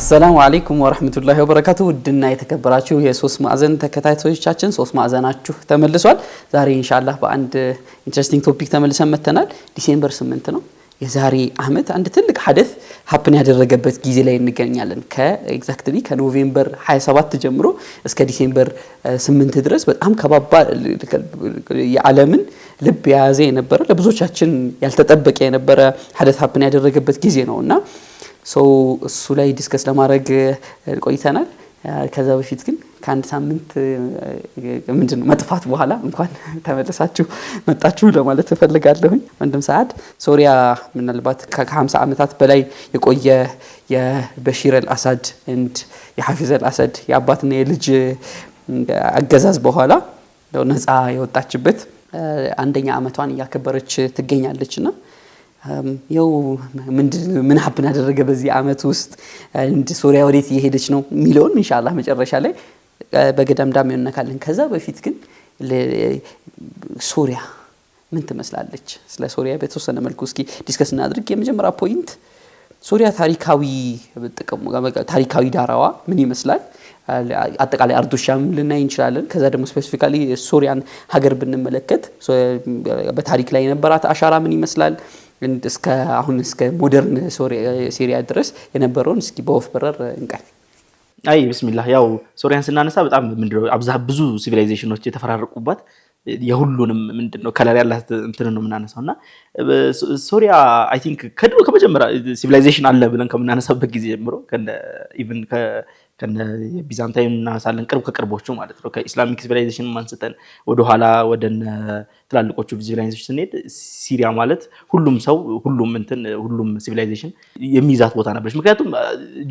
السلام عليكم ورحمة الله وبركاته. ودنا يتكبراتشو هي سوس مأذن تكتايتوشاتشن سوس مأذناتشو تملسوال. زاري إن شاء الله بعند interesting topic تملسن متنال. ديسمبر 8 ነው የዛሬ አመት አንድ ትልቅ ሐደስ ሀፕን ያደረገበት ጊዜ ላይ እንገኛለን ከኤግዛክትሊ ከኖቬምበር 27 ጀምሮ እስከ ዲሴምበር 8 ድረስ በጣም ከባባድ የዓለምን ልብ ያዘ የነበረ ለብዙዎቻችን ያልተጠበቀ የነበረ ሐደስ ሀፕን ያደረገበት ጊዜ ነውና እሱ ላይ ዲስከስ ለማድረግ ቆይተናል ከዛ በፊት ግን ከአንድ ሳምንት ምንድነው መጥፋት በኋላ እንኳን ተመለሳችሁ መጣችሁ ለማለት እፈልጋለሁኝ ወንድም ሰዓድ ሶሪያ ምናልባት ከ50 አመታት በላይ የቆየ የበሺር አልአሳድ and የሐፊዝ አልአሳድ የአባትና የልጅ አገዛዝ በኋላ ነፃ የወጣችበት አንደኛ አመቷን ያከበረች ትገኛለችና ያው ምን ሀፕን አደረገ በዚህ አመት ውስጥ እንደ ሶሪያ ወዴት እየሄደች ነው ሚሊዮን ኢንሻአላህ መጨረሻ ላይ በገዳምዳም ይነካለን ከዛ በፊት ግን ሶሪያ ምን ትመስላለች ስለ ሶሪያ በተወሰነ መልኩ እስኪ ዲስከስ እናድርግ የመጀመሪያ ፖይንት ሶሪያ ታሪካዊ ዳራዋ ምን ይመስላል አጠቃላይ አርዱሻም ልናይ እንችላለን ከዛ ደግሞ ስፔሲፊካሊ ሶሪያን ሀገር ብንመለከት በታሪክ ላይ የነበራት አሻራ ምን ይመስላል እስከ አሁን እስከ ሞደርን ሶሪያ ድረስ የነበረውን እስኪ በወፍ በረር እንቃኝ አይ ቢስሚላህ ያው ሶሪያን ስናነሳ በጣም ምንድነው አብዛኛው ብዙ ሲቪላይዜሽኖች የተፈራረቁባት የሁሉንም ምንድነው ከለር ያላት እንትን ነው ምናነሳውና ሶሪያ አይ ቲንክ ከድሮ ከመጀመሪያ ሲቪላይዜሽን አለ ብለን ከምናነሳበት ጊዜ ጀምሮ ኢቭን ከነ የቢዛንታይንና ሳለን ከቅርቦቹ ማለት ነው ከኢስላሚክ ሲቪላይዜሽን ማንስተን ወደ ኋላ ወደነ ትላልቆቹ ሲቪላይዜሽን ስንሄድ ሲሪያ ማለት ሁሉም ሲቪላይዜሽን የሚዛት ቦታ ነበርሽ ምክንያቱም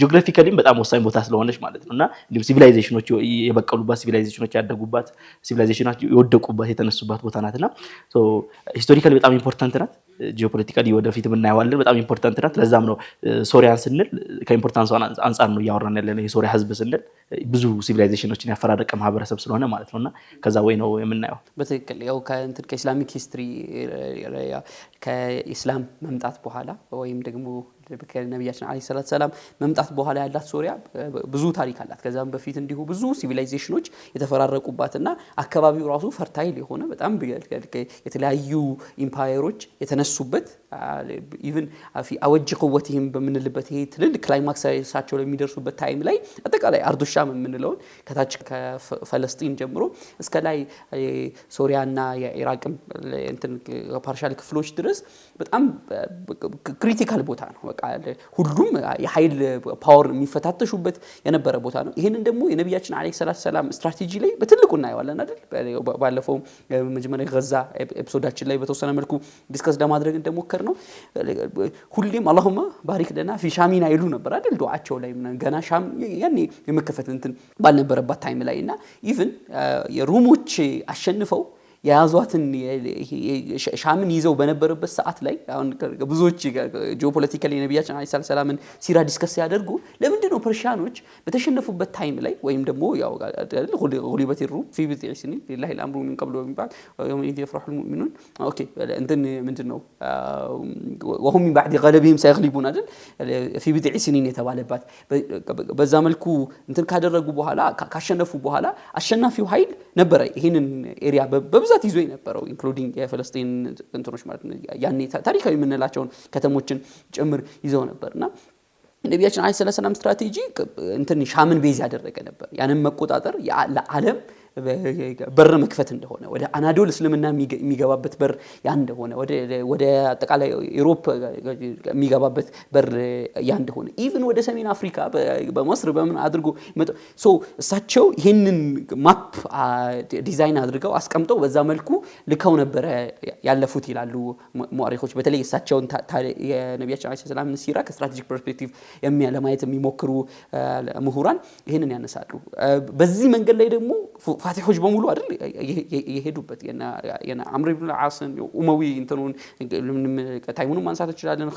ጂኦግራፊካሊም በጣም ወሳኝ ቦታ ስለሆነች ማለት ነውና እንዲሁም ሲቪላይዜሽኖች የበቀሉባት ሲቪላይዜሽኖች ያደጉባት ሲቪላይዜሽኖች የወደቁባት የተነሱባት ቦታ ናትና ሂስቶሪካሊ በጣም ኢምፖርታንት ናት ጂኦፖለቲካሊ ወደፊት ምናየዋለን በጣም ኢምፖርታንት ናት ለዛም ነው ሶሪያን ስንል ከኢምፖርታንሱ አንፃር ነው ያወራን ያለነው የሶሪያ ህዝብ ስንል ብዙ ሲቪላይዜሽኖችን ያፈራረቀ ማህበረሰብ ስለሆነ ማለት ነውና ከዛ ወይ ነው የምናየው በትክክል ያው ከኢስላሚክ ሂስትሪ ከኢስላም መምጣት በኋላ ወይም ደግሞ ከነብያችን አለይሂ ሰላቱ ሰላም መምጣት በኋላ ያላት ሶሪያ ብዙ ታሪክ አላት ከዛም በፊት እንዲሁ ብዙ ሲቪላይዜሽኖች የተፈራረቁባትና አካባቢው ራሱ ፈርታይል የሆነ በጣም የተለያዩ ኢምፓየሮች የተነሱበት ኢቭን አወጅ ቁወትህም በመንልበት ይሄ ትልልቅ ክላይማክሳቸው ለሚደርሱበት ታይም ላይ አጠቃላይ አርዱሻም የምንለውን ከታች ከፈለስጢን ጀምሮ እስከ ላይ ሶሪያና የኢራቅም እንትን ፓርሻል ክፍሎች ድረስ በጣም ክሪቲካል ቦታ ነው በቃ ሁሉም የኃይል ፓወር የሚፈታተሹበት የነበረ ቦታ ነው ይሄንን ደግሞ የነብያችን አለይሂ ሰላቱ ሰላም ስትራቴጂ ላይ በትልቁ እናየዋለን አይደል ባለፈው መጀመሪያ ጋዛ ኤፒሶዳችን ላይ በተወሰነ መልኩ ዲስከስ ለማድረግ እንደሞከር ነው ሁሌም አላሁማ ባሪክ ለና ፊ ሻሚና ይሉ ነበር አይደል ዱዓቸው ላይ ገና ሻም ያኔ የመከፈት እንትን ባልነበረባት ታይም ላይና ኢቭን የሩሞች አሸንፈው ያዟትን ሻምን ይዘው በነበረበት ሰዓት ላይ አሁን ብዙዎች ጂኦፖለቲካሊ ነብያችን አለይሂ ሰላምን ሲራ ዲስከስ ያደርጉ ለምንድን ነው ፐርሺያኖች በተሸነፉበት ታይም ላይ ወይም ደግሞ ያው ጉሊበት ሩም ፊ ቢቲስኒ ሊላሂ الامر من قبل ومن يوم يفرح المؤمنون ኦኬ እንትን ምንድነው وهم من بعد غلبهم سيغلبون አይደል في ቢቲስኒ የተባለባት በዛ መልኩ እንትን ካደረጉ በኋላ ካሸነፉ በኋላ አሸናፊው ኃይል ነበር ይሄንን ኤሪያ በብዛት ይዞ የነበረው ኢንክሉዲንግ የፍልስጤን እንትኖች ማለት ነው ያኔ ታሪካዊ የምንላቸውን ከተሞችን ጭምር ይዘው ነበርና ነብያችን አለይሂ ሰላም ስትራቴጂ እንትን ሻምን ቤዝ ያደረገ ነበር ያንን መቆጣጠር ለዓለም በር መክፈት እንደሆነ ወደ አናዶል እስልምና የሚገባበት በር ያ እንደሆነ ወደ አጠቃላይ ዩሮፕ የሚገባበት በር ያ እንደሆነ ኢቭን ወደ ሰሜን አፍሪካ በመስር በምን አድርጎ እሳቸው ይሄንን ማፕ ዲዛይን አድርገው አስቀምጠው በዛ መልኩ ልከው ነበር ያለፉት ይላሉ ሙአሪኾች በተለይ እሳቸው የነብያችን አለይሂ ሰላም ሲራ ከስትራቴጂክ ፐርስፔክቲቭ ለማየት የሚሞክሩ ምሁራን ይሄንን ያነሳሉ በዚህ መንገድ ላይ ደግሞ ፋቲሖች በሙሉ አይደል የሄዱበት የና አምር ኢብኑ አልዓስን ኡመዊ እንትኑን ታይሙን ማንሳት እንችላለን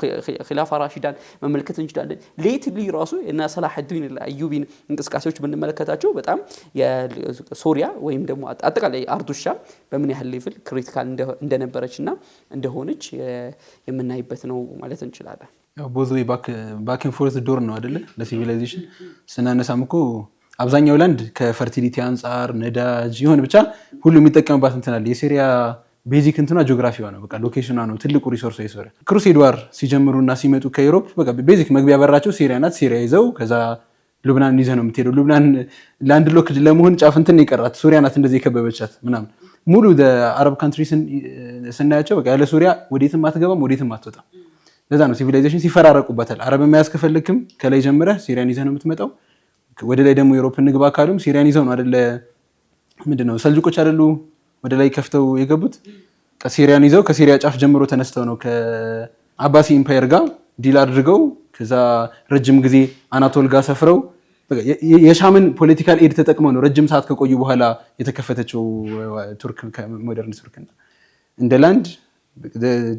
ኺላፋ ራሺዳን መመልከት እንችላለን ሌትሊ ራሱ እና ሰላሐዲን አልአዩቢን እንቅስቃሴዎች ብንመለከታቸው በጣም የሶሪያ ወይም ደግሞ አጠቃላይ አርዱሻም በምን ያህል ሌቭል ክሪቲካል እንደነበረችና እንደሆነች የምናይበት ነው ማለት እንችላለን ያው both way back and forth door ነው አይደለ ለሲቪላይዜሽን ስናነሳም እኮ አብዛኛው ላንድ ከፈርቲሊቲ አንፃር ነዳጅ ይሁን ብቻ ሁሉ የሚጠቀምባት እንትን አለ የሲሪያ ቤዚክ እንትኗ ጂኦግራፊዋ ነው በቃ ሎኬሽኗ ነው ትልቁ ሪሶርስ የሶሪያ ክሩሴድ ዋር ሲጀምሩና ሲመጡ ከዩሮፕ በቃ ቤዚክ መግቢያ በራቸው ሲሪያ ናት ሲሪያ ይዘው ከዛ ሉብናን ይዘው ነው የምትሄደው ሉብናን ላንድ ሎክድ ለመሆን ጫፍ እንትን ይቀራት ሱሪያ ናት እንደዚህ የከበበቻት ምናምን ሙሉ አረብ ካንትሪስን ስናያቸው በቃ ያለ ሱሪያ ወዴትም አትገባም ወዴትም አትወጣም ለዛ ነው ሲቪላይዜሽን ሲፈራረቁባታል አረብ የሚያስከፈልክም ከላይ ጀምረህ ሲሪያን ይዘህ ነው የምትመጣው ወደ ላይ ደግሞ ዩሮፕ እንግባ ካሉም ሲሪያን ይዘው ነው አይደለ ምንድነው ሰልጁቆች አይደሉ ወደ ላይ ከፍተው የገቡት ከሲሪያን ይዘው ከሲሪያ ጫፍ ጀምሮ ተነስተው ነው ከአባሲ ኢምፓየር ጋር ዲል አድርገው ከዛ ረጅም ጊዜ አናቶል ጋር ሰፍረው የሻምን ፖለቲካል ኤድ ተጠቅመው ነው ረጅም ሰዓት ከቆዩ በኋላ የተከፈተችው ቱርክ ሞደርን ቱርክ እንደ ላንድ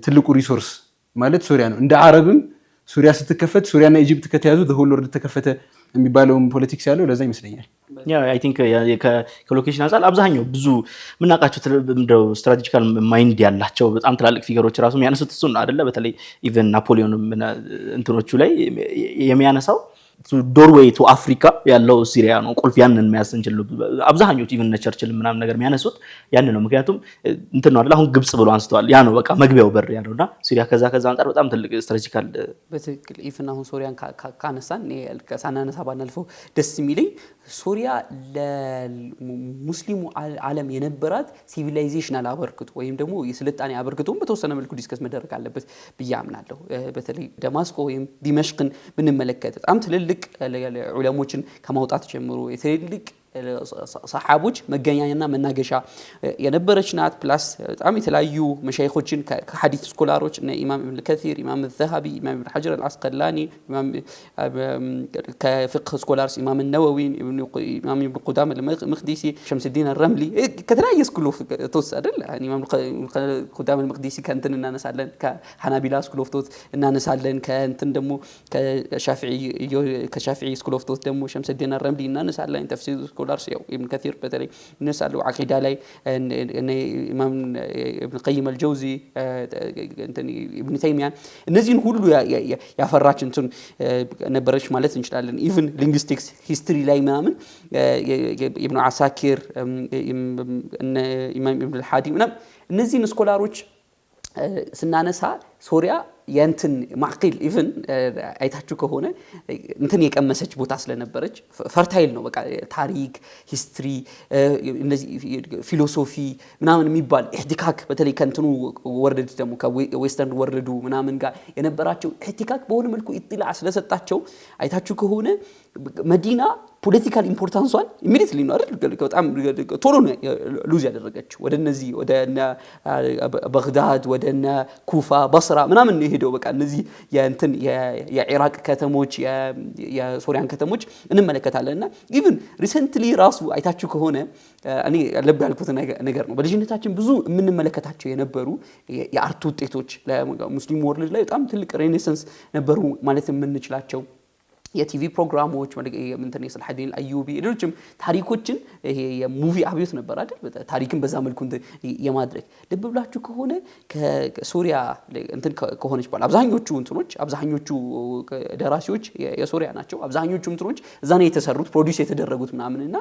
ትልቁ ሪሶርስ ማለት ሱሪያ ነው እንደ አረብም ሱሪያ ስትከፈት ሱሪያና ኢጂፕት ከተያዙ the whole world ተከፈተ የሚባለውን ፖለቲክስ ያለው ለዛ ይመስለኛል አይ ቲንክ ከሎኬሽን አንፃር አብዛኛው ብዙ ምናቃቸው እንደው ስትራቴጂካል ማይንድ ያላቸው በጣም ትላልቅ ፊገሮች ራሱ የሚያነሱት እሱን አይደለ በተለይ ኢቨን ናፖሊዮን እንትኖቹ ላይ የሚያነሳው ዶርዌይ ቱ አፍሪካ ያለው ሲሪያ ነው ቁልፍ ያንን የሚያስንችል አብዛኞቹ ኢቨን ቸርችል ምናምን ነገር የሚያነሱት ያን ነው ምክንያቱም እንትን ነው አይደል አሁን ግብጽ ብሎ አንስተዋል ያ ነው በቃ መግቢያው በር ያለውና ሲሪያ ከዛ አንፃር በጣም ትልቅ ስትራቴጂካል በትክክል ኢቨን አሁን ሶሪያን ካነሳን ከሳናነሳ ባናልፈው ደስ የሚለኝ ሶሪያ ለሙስሊሙ ዓለም የነበራት ሲቪላይዜሽናል አበርክቶ ወይም ደግሞ የስልጣኔ አበርክቶም በተወሰነ መልኩ ዲስከስ መደረግ አለበት ብያምናለሁ በተለይ ደማስቆ ወይም ዲመሽቅን ብንመለከት በጣም ትልልቅ ዑለሞችን ከማውጣት ጀምሮ የትልልቅ ሰሃቦች መገኛኛና መናገሻ የነበረች ናት ፕላስ በጣም የተለያዩ መሻይኾችን ከሐዲስ ስኮላሮች እነ ኢማም ኢብኑ ከሲር ኢማም ዘሃቢ ኢማም ኢብኑ ሐጀር አልአስቀላኒ ኢማም ከፍቅህ ስኮላርስ ኢማም ነወዊ ኢማም ኢብኑ ቁዳማ المقدسي شمس الدين الرملي ከተለያየ ስኩል ኦፍ ቶስ አይደል ኢማም ቁዳማ المقدسي ከእንትን እናነሳለን ከሐናቢላ ስኩል ኦፍ ቶት እናነሳለን ከእንትን ደግሞ ከሻፊዒ ስኩል ኦፍ ቶት ደግሞ شمس الدين الرملي እናነሳለን ተፍሲር ስኮላርስ ያው ኢብኑ ከሲር በተለይ እነሳሉ አቂዳ ላይ ኢማም ኢብኑ ቀይም አልጀውዚ እንትን ኢብኑ ተይሚያን እነዚህን ሁሉ ያፈራች እንትን ነበረች ማለት እንችላለን ኢቭን ሊንግዊስቲክስ ሂስትሪ ላይ ምናምን ኢብኑ አሳኪር ኢማም ኢብኑ አልሃዲ ምናምን እነዚህን ስኮላሮች ስናነሳ ሶሪያ የእንትን ማዕቂል ኢቭን አይታችሁ ከሆነ እንትን የቀመሰች ቦታ ስለነበረች ፈርታይል ነው በቃ ታሪክ ሂስትሪ እነዚህ ፊሎሶፊ ምናምን የሚባል ኢህቲካክ በተለይ ከእንትኑ ወርልድ ደግሞ ከዌስተርን ወርልዱ ምናምን ጋር የነበራቸው ኢህቲካክ በሆነ መልኩ ኢጥላዕ ስለሰጣቸው አይታችሁ ከሆነ መዲና ፖለቲካል ኢምፖርታንሷን ኢሚዲየትሊ ነው አይደል በጣም ቶሎ ነው ሉዝ ያደረገችው ወደነዚህ ወደና ባግዳድ ወደና ኩፋ በስራ ምናምን ነው ሄደው በቃ እነዚህ የእንትን የኢራቅ ከተሞች የሶሪያን ከተሞች እንመለከታለንና ኢቭን ሪሰንትሊ ራሱ አይታችሁ ከሆነ እኔ ለብ ያልኩት ነገር ነው በልጅነታችን ብዙ የምንመለከታቸው የነበሩ የአርት ውጤቶች ለሙስሊም ወርልድ ላይ በጣም ትልቅ ሬኔሳንስ ነበሩ ማለት የምንችላቸው የቲቪ ፕሮግራሞች እንትን የሰልሐዲን አዩቢ ሌሎችም ታሪኮችን ይሄ የሙቪ አብዮት ነበር አይደል ታሪክን በዛ መልኩ የማድረግ ልብ ብላችሁ ከሆነ ከሶሪያ እንትን ከሆነች በኋላ አብዛኞቹ ደራሲዎች የሶሪያ ናቸው አብዛኞቹ እንትኖች እዛ ነው የተሰሩት ፕሮዲዩስ የተደረጉት ምናምንና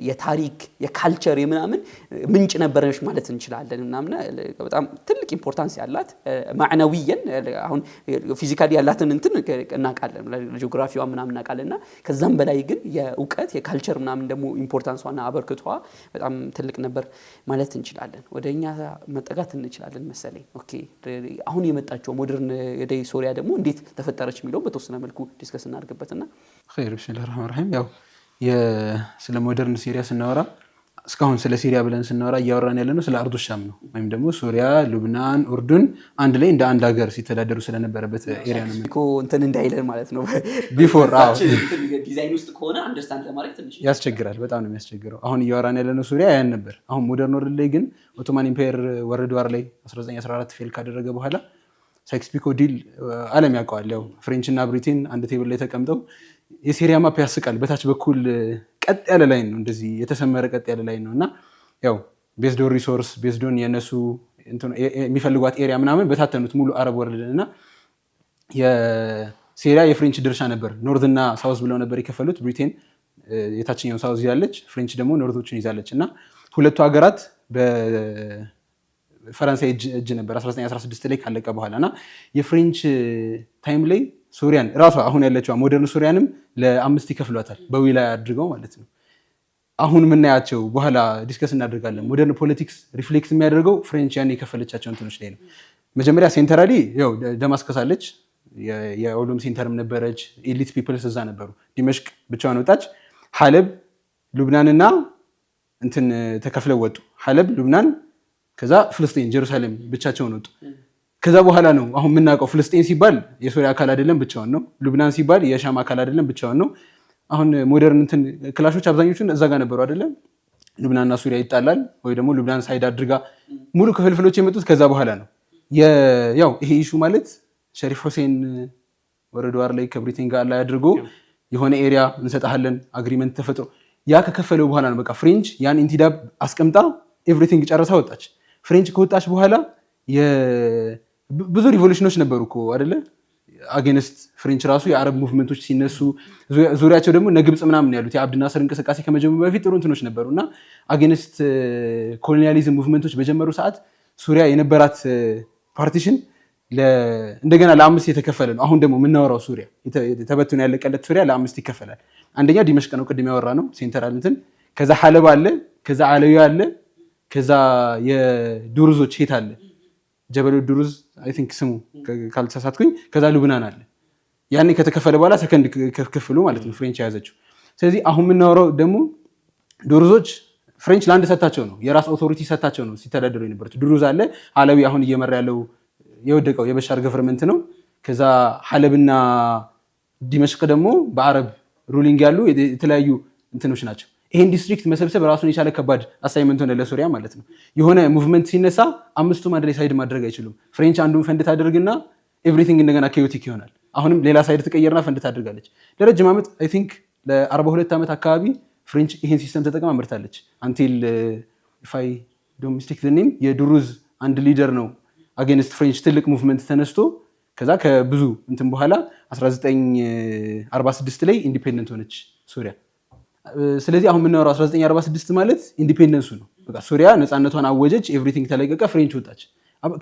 የታሪክ የካልቸር የምናምን ምንጭ ነበረች ማለት እንችላለን ምናምን በጣም ትልቅ ኢምፖርታንስ ያላት ማዕናዊየን አሁን ፊዚካሊ ያላትን እንትን እናውቃለን ጂኦግራፊዋ ምናምን እናውቃለና ከዛም በላይ ግን የእውቀት የካልቸር ምናምን ደግሞ ኢምፖርታንሷና አበርክቷ በጣም ትልቅ ነበር ማለት እንችላለን ወደኛ መጠጋት እንችላለን መሰለኝ ኦኬ አሁን የመጣቸው ሞደርን የደይ ሶሪያ ደግሞ እንዴት ተፈጠረች የሚለው በተወሰነ መልኩ ዲስከስ እናድርግበትና خير بسم الله الرحمن الرحيم ያው ስለ ሞደርን ሲሪያ ስናወራ እስካሁን ስለ ሲሪያ ብለን ስናወራ እያወራን ያለነው ስለ አርዱ ሻም ነው ወይም ደግሞ ሶሪያ ሉብናን ኡርዱን አንድ ላይ እንደ አንድ ሀገር ሲተዳደሩ ስለነበረበት ኤሪያ ነው እኮ እንትን እንዳይለን ማለት ነው ቢፎር ዲዛይን ውስጥ ከሆነ አንደርስታንድ ለማድረግ ትንሽ ያስቸግራል በጣም ነው የሚያስቸግረው አሁን እያወራን ያለነው ሶሪያ ያን ነበር አሁን ሞደርን ወርልድ ላይ ግን ኦቶማን ኢምፓየር ወርልድ ዋር ላይ 1914 ፌል ካደረገ በኋላ ሳይክስ ፒኮ ዲል ዓለም ያውቀዋል ያው ፍሬንች እና ብሪቴን አንድ ቴብል ላይ ተቀምጠው የሲሪያ ማፕ ያስቃል በታች በኩል ቀጥ ያለ ላይ ነው እንደዚህ የተሰመረ ቀጥ ያለ ላይ ነውና ያው ቤዝድ ኦን ሪሶርስ ቤዝድ ኦን የነሱ የሚፈልጓት ኤሪያ ምናምን በታተኑት ሙሉ አረብ ወርልድና የሲሪያ የፍሬንች ድርሻ ነበር። ኖርዝ እና ሳውዝ ብለው ነበር የከፈሉት። ብሪቴን የታችኛው ሳውዝ ይዛለች፣ ፍሬንች ደግሞ ኖርዞችን ይዛለች እና ሁለቱ ሀገራት በፈረንሳይ እጅ ነበር 1916 ላይ ካለቀ በኋላ እና የፍሬንች ታይም ላይ ሶሪያን ራሷ አሁን ያለችው ሞደርን ሶሪያንም ለ5 ይከፍሏታል በዊላያ አድርገው ማለት ነው። አሁን የምናያቸው በኋላ ዲስከስ እናደርጋለን። ሞደርን ፖለቲክስ ሪፍሌክት የሚያደርገው ፍሬንች ያን የከፈለቻቸው እንትኖች ላይ ነው። መጀመሪያ ሴንተራሊ ያው ደማስከስ አለች፣ የኦሎም ሴንተርም ነበረች። ኤሊት ፒፕልስ እዛ ነበሩ። ዲመሽቅ ብቻዋን ወጣች። ሐለብ ሉብናንና እንትን ተከፍለው ወጡ። ሐለብ ሉብናን፣ ከዛ ፍልስጤን ጀሩሳሌም ብቻቸውን ወጡ። ከዛ በኋላ ነው አሁን የምናውቀው ፍልስጤን ሲባል የሶሪያ አካል አይደለም ብቻውን ነው። ሉብናን ሲባል የሻም አካል አይደለም ብቻውን ነው። አሁን ሞደርን እንትን ክላሾች አብዛኞቹን እዛ ጋር ነበሩ አይደለም። ሉብናንና ሱሪያ ይጣላል ወይ ደግሞ ሉብናን ሳይድ አድርጋ ሙሉ ክፍልፍሎች የመጡት ከዛ በኋላ ነው። ያው ይሄ ኢሹ ማለት ሸሪፍ ሁሴን ወረዳዋር ላይ ከብሪቴን ጋር ላይ አድርጎ የሆነ ኤሪያ እንሰጣለን አግሪመንት ተፈጥሮ ያ ከከፈለው በኋላ ነው በቃ ፍሬንች ያን ኢንቲዳብ አስቀምጣ ኤቭሪቲንግ ጨርሳ ወጣች። ፍሬንች ከወጣች በኋላ ብዙ ሪቮሉሽኖች ነበሩ እኮ አይደለ? አጌንስት ፍሬንች ራሱ የአረብ ሙቭመንቶች ሲነሱ ዙሪያቸው ደግሞ እነ ግብፅ ምናምን ያሉት የአብድናስር እንቅስቃሴ ከመጀመሩ በፊት ጥሩ እንትኖች ነበሩ እና አጌንስት ኮሎኒያሊዝም ሙቭመንቶች በጀመሩ ሰዓት ሱሪያ የነበራት ፓርቲሽን እንደገና ለ5 የተከፈለ ነው። አሁን ደግሞ የምናወራው ሱሪያ ተበትኖ ያለቀለት ሱሪያ ለ5 ይከፈላል። አንደኛ ዲመሽቅ ነው ቅድም ያወራ ነው ሴንተራል እንትን፣ ከዛ ሐለብ አለ፣ ከዛ አለዊ አለ፣ ከዛ የዱሩዞች ሄት አለ ጀበሉ ዱሩዝ አይ ቲንክ ስሙ ካልተሳሳትኩኝ፣ ከዛ ሉብናን አለ። ያኔ ከተከፈለ በኋላ ሰከንድ ክፍሉ ማለት ነው ፍሬንች የያዘችው። ስለዚህ አሁን የምናወራው ደግሞ ዱሩዞች ፍሬንች ለአንድ ሰታቸው ነው የራስ ኦቶሪቲ ሰታቸው ነው ሲተዳደሩ የነበሩት። ዱሩዝ አለ፣ አለዊ አሁን እየመራ ያለው የወደቀው የበሻር ገቨርንመንት ነው። ከዛ ሐለብና ዲመሽቅ ደግሞ በአረብ ሩሊንግ ያሉ የተለያዩ እንትኖች ናቸው። ይሄን ዲስትሪክት መሰብሰብ ራሱን የቻለ ከባድ አሳይመንት ሆነ ለሶሪያ ማለት ነው። የሆነ ሙቭመንት ሲነሳ 5ቱም አንድ ላይ ሳይድ ማድረግ አይችሉም። ፍሬንች አንዱን ፈንድ ታደርግና ኤቭሪቲንግ እንደገና ኬዮቲክ ይሆናል። አሁንም ሌላ ሳይድ ትቀየርና ፈንድ ታደርጋለች። ለረጅም ዓመት አይ ቲንክ ለ42 ዓመት አካባቢ ፍሬንች ይሄን ሲስተም ተጠቅማ መርታለች። አንቲል ፋይ ዶሜስቲክ ዘኔም የዱሩዝ አንድ ሊደር ነው አጌንስት ፍሬንች ትልቅ ሙቭመንት ተነስቶ ከዛ ከብዙ እንትን በኋላ 1946 ላይ ኢንዲፔንደንት ሆነች ሱሪያ። ስለዚህ አሁን የምናወራው 1946 ማለት ኢንዲፔንደንሱ ነው። በቃ ሱሪያ ነፃነቷን አወጀች፣ ኤቭሪቲንግ ተለቀቀ፣ ፍሬንች ወጣች።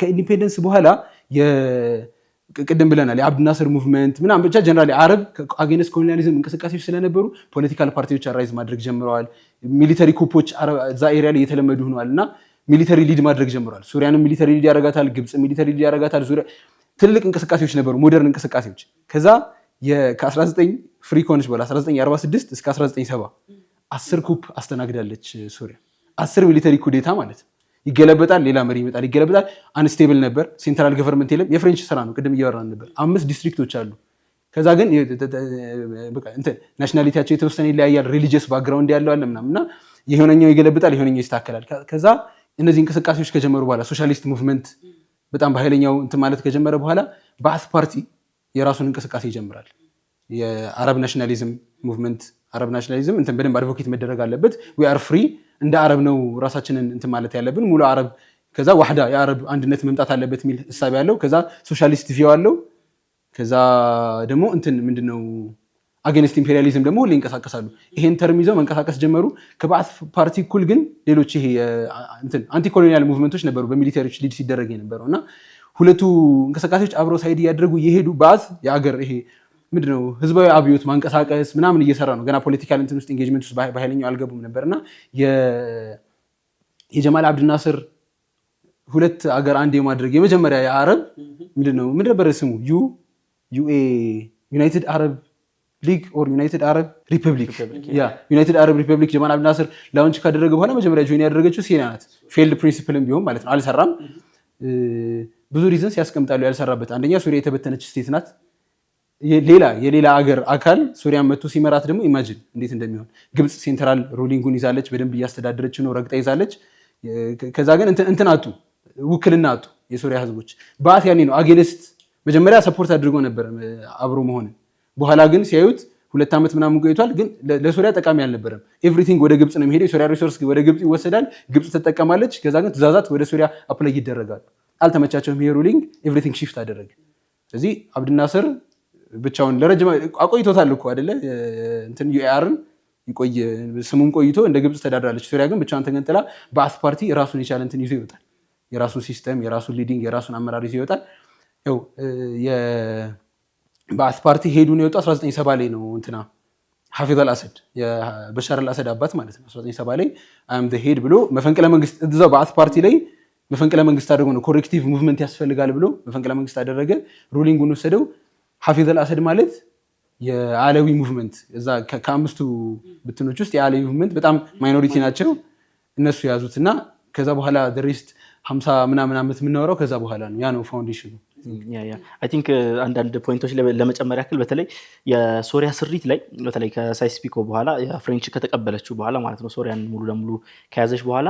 ከኢንዲፔንደንስ በኋላ ቅድም ብለናል የአብድናስር ሙቭመንት ምናምን ብቻ ጀነራሊ አረብ አጌንስት ኮሎኒያሊዝም እንቅስቃሴዎች ስለነበሩ ፖለቲካል ፓርቲዎች አራይዝ ማድረግ ጀምረዋል። ሚሊተሪ ኩፖች እዛ ኤሪያ ላይ የተለመዱ ሆነዋል እና ሚሊተሪ ሊድ ማድረግ ጀምረዋል። ሱሪያንም ሚሊተሪ ሊድ ያረጋታል፣ ግብፅ ሚሊተሪ ሊድ ያረጋታል። ዙሪያ ትልቅ እንቅስቃሴዎች ነበሩ፣ ሞደርን እንቅስቃሴዎች። ከዛ ከ19 ፍሪ ከሆነች በኋላ 1946 እስከ 1970 10 ኩፕ አስተናግዳለች ሱሪያ። 10 ሚሊተሪ ኩዴታ ማለት ነው። ይገለበጣል፣ ሌላ መሪ ይመጣል፣ ይገለበጣል። አንስቴብል ነበር፣ ሴንትራል ገቨርንመንት የለም። የፍሬንች ስራ ነው፣ ቅድም እያወራን ነበር። 5 ዲስትሪክቶች አሉ። ከዛ ግን ናሽናሊቲያቸው የተወሰነ ይለያያል። ሪሊጂየስ ባክግራውንድ ያለው አለ ምናምን እና የሆነኛው ይገለብጣል፣ የሆነኛው ይስተካከላል። ከዛ እነዚህ እንቅስቃሴዎች ከጀመሩ በኋላ ሶሻሊስት ሙቭመንት በጣም በኃይለኛው እንትን ማለት ከጀመረ በኋላ ባአት ፓርቲ የራሱን እንቅስቃሴ ይጀምራል። የአረብ ናሽናሊዝም ሙቭመንት አረብ ናሽናሊዝም እንትን በደንብ አድቮኬት መደረግ አለበት። ዊ አር ፍሪ እንደ አረብ ነው ራሳችንን እንትን ማለት ያለብን ሙሉ አረብ። ከዛ ዋህዳ የአረብ አንድነት መምጣት አለበት የሚል እሳቤ ያለው። ከዛ ሶሻሊስት ቪው አለው። ከዛ ደግሞ እንትን ምንድነው አጌንስት ኢምፔሪያሊዝም ደግሞ ሁሌ ይንቀሳቀሳሉ። ይሄን ተርም ይዘው መንቀሳቀስ ጀመሩ። ከባአት ፓርቲ እኩል ግን ሌሎች ይሄ እንትን አንቲ ኮሎኒያል ሙቭመንቶች ነበሩ በሚሊተሪዎች ሊድ ሲደረግ የነበረው እና ሁለቱ እንቅስቃሴዎች አብረው ሳይድ እያደረጉ የሄዱ ባአት የአገር ይሄ ምንድነው ህዝባዊ አብዮት ማንቀሳቀስ ምናምን እየሰራ ነው። ገና ፖለቲካል እንትን ውስጥ ኢንጌጅመንት ውስጥ በኃይለኛው አልገቡም ነበርና የጀማል አብድናስር ሁለት አገር አንድ የማድረግ የመጀመሪያ የአረብ ምንድነው ምን ነበር ስሙ ዩናይትድ አረብ ሊግ ኦር ዩናይትድ አረብ ሪፐብሊክ ዩናይትድ አረብ ሪፐብሊክ ጀማል አብድናስር ላውንች ካደረገ በኋላ መጀመሪያ ጆይን ያደረገችው ሲሪያ ናት። ፌልድ ፕሪንሲፕልም ቢሆን ማለት ነው አልሰራም። ብዙ ሪዝንስ ያስቀምጣሉ ያልሰራበት። አንደኛ ሱሪያ የተበተነች ስቴት ናት። የሌላ አገር አካል ሱሪያን መጥቶ ሲመራት ደግሞ ኢማጂን እንዴት እንደሚሆን። ግብፅ ሴንትራል ሩሊንጉን ይዛለች፣ በደንብ እያስተዳደረች ነው፣ ረግጣ ይዛለች። ከዛ ግን እንትን አጡ፣ ውክልና አጡ የሱሪያ ህዝቦች። ባአት ያኔ ነው አጌንስት መጀመሪያ ሰፖርት አድርጎ ነበር አብሮ መሆን። በኋላ ግን ሲያዩት 2 ዓመት ምናምን ቆይቷል፣ ግን ለሱሪያ ጠቃሚ አልነበረም። ኤቭሪቲንግ ወደ ግብፅ ነው የሚሄደው። የሱሪያ ሪሶርስ ወደ ግብፅ ይወሰዳል፣ ግብፅ ትጠቀማለች። ከዛ ግን ትእዛዛት ወደ ሱሪያ አፕላይ ይደረጋሉ። አልተመቻቸውም ይሄ ሩሊንግ፣ ኤቭሪቲንግ ሺፍት አደረገ። ስለዚህ አብድናስር ብቻውን ለረጅም አቆይቶታል እኮ አይደለ እንትን ዩኤአርን ይቆይ ስሙን ቆይቶ እንደ ግብጽ ተዳድራለች። ሶሪያ ግን ብቻዋን ተገንጥላ በአት ፓርቲ ራሱን የቻለ እንትን ይዞ ይወጣል። የራሱን ሲስተም፣ የራሱን ሊዲንግ፣ የራሱን አመራር ይዞ ይወጣል። ያው በአት ፓርቲ ሄዱን የወጣው 1970 ላይ ነው። እንትና ሐፊዝ አልአሰድ የበሻር አልአሰድ አባት ማለት ነው። 1970 ላይ አም ዘ ሄድ ብሎ መፈንቅለ መንግስት እዛው በአት ፓርቲ ላይ መፈንቅለ መንግስት አድርጎ ነው ኮሬክቲቭ ሙቭመንት ያስፈልጋል ብሎ መፈንቅለ መንግስት አደረገ። ሩሊንጉን ወሰደው። ሐፊዝ አልአሰድ ማለት የአለዊ ሙቭመንት እዛ ከአምስቱ ብትኖች ውስጥ የአለዊ ሙቭመንት በጣም ማይኖሪቲ ናቸው እነሱ የያዙት እና ከዛ በኋላ ሪስት 50 ምናምን ዓመት የምናወራው ከዛ በኋላ ነው። ያ ነው ፋውንዴሽኑ። አይ ቲንክ አንዳንድ ፖይንቶች ለመጨመር ያክል በተለይ የሶሪያ ስሪት ላይ በተለይ ከሳይስ-ፒኮ በኋላ የፍሬንች ከተቀበለችው በኋላ ማለት ነው ሶሪያን ሙሉ ለሙሉ ከያዘች በኋላ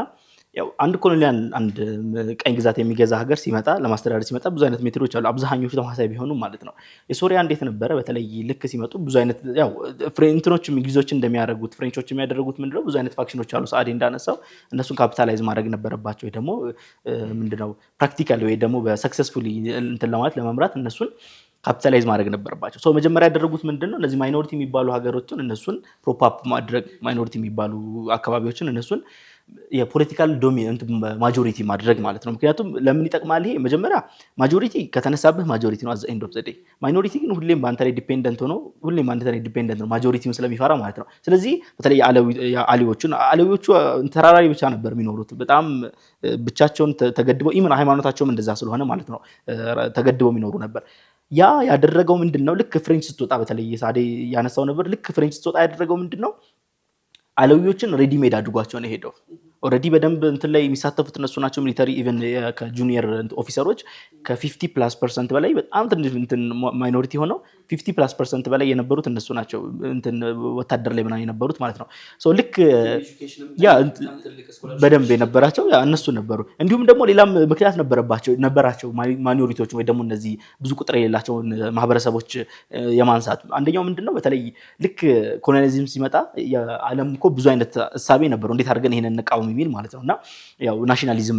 ያው አንድ ኮሎኒያል አንድ ቀኝ ግዛት የሚገዛ ሀገር ሲመጣ ለማስተዳደር ሲመጣ ብዙ አይነት ሜቶዶች አሉ። አብዛኞቹ ተመሳሳይ ቢሆኑም ማለት ነው። የሶሪያ እንዴት ነበረ? በተለይ ልክ ሲመጡ ብዙ አይነት ያው ፍሬንችኖች እንግሊዞች እንደሚያደርጉት ፍሬንቾች የሚያደርጉት ምንድነው ብዙ አይነት ፋክሽኖች አሉ። ሳዲ እንዳነሳው እነሱን ካፒታላይዝ ማድረግ ነበረባቸው። ደግሞ ምንድነው ፕራክቲካሊ ወይ ደግሞ በሰክሰስፉሊ እንትን ለማለት ለመምራት እነሱን ካፒታላይዝ ማድረግ ነበረባቸው። ሶ መጀመሪያ ያደረጉት ምንድነው እነዚህ ማይኖሪቲ የሚባሉ ሀገሮችን እነሱን ፕሮፓፕ ማድረግ ማይኖሪቲ የሚባሉ አካባቢዎችን እነሱን የፖለቲካል ዶሚናንት ማጆሪቲ ማድረግ ማለት ነው። ምክንያቱም ለምን ይጠቅማል ይሄ? መጀመሪያ ማጆሪቲ ከተነሳብህ ማጆሪቲ ነው አት ዘ ኤንድ ኦፍ ዘ ዴይ። ማይኖሪቲ ግን ሁሌም በአንተ ላይ ዲፔንደንት ሆኖ ሁሌም አንተ ላይ ዲፔንደንት ነው ማጆሪቲውን ስለሚፈራ ማለት ነው። ስለዚህ በተለይ አለዊዎቹ ተራራሪ ብቻ ነበር የሚኖሩት። በጣም ብቻቸውን ተገድበው ኢምን ሃይማኖታቸውም እንደዛ ስለሆነ ማለት ነው ተገድበው የሚኖሩ ነበር። ያ ያደረገው ምንድነው ልክ ፍሬንች ስትወጣ በተለይ ሳዴ ያነሳው ነበር ልክ ፍሬንች ስትወጣ ያደረገው ምንድነው አለዊዎችን ሬዲሜድ አድርጓቸው ነው ሄደው ኦልሬዲ በደንብ እንትን ላይ የሚሳተፉት እነሱ ናቸው። ሚሊተሪ ኢቨን ከጁኒየር ኦፊሰሮች ከ50% በላይ በጣም ትንሽ እንትን ማይኖሪቲ ሆነው 50% በላይ የነበሩት እነሱ ናቸው። እንትን ወታደር ላይ ምናምን የነበሩት ማለት ነው። ሶ ልክ ያ በደንብ የነበራቸው ያ እነሱ ነበሩ። እንዲሁም ደግሞ ሌላም ምክንያት ነበራቸው ማይኖሪቲዎች ወይ ደግሞ እነዚህ ብዙ ቁጥር የሌላቸው ማህበረሰቦች የማንሳት አንደኛው ምንድነው በተለይ ልክ ኮሎኒያሊዝም ሲመጣ የዓለም እኮ ብዙ አይነት እሳቤ ነበሩ እንዴት አድርገን ይሄንን እንቃወም የሚል ማለት ነውና ያው ናሽናሊዝም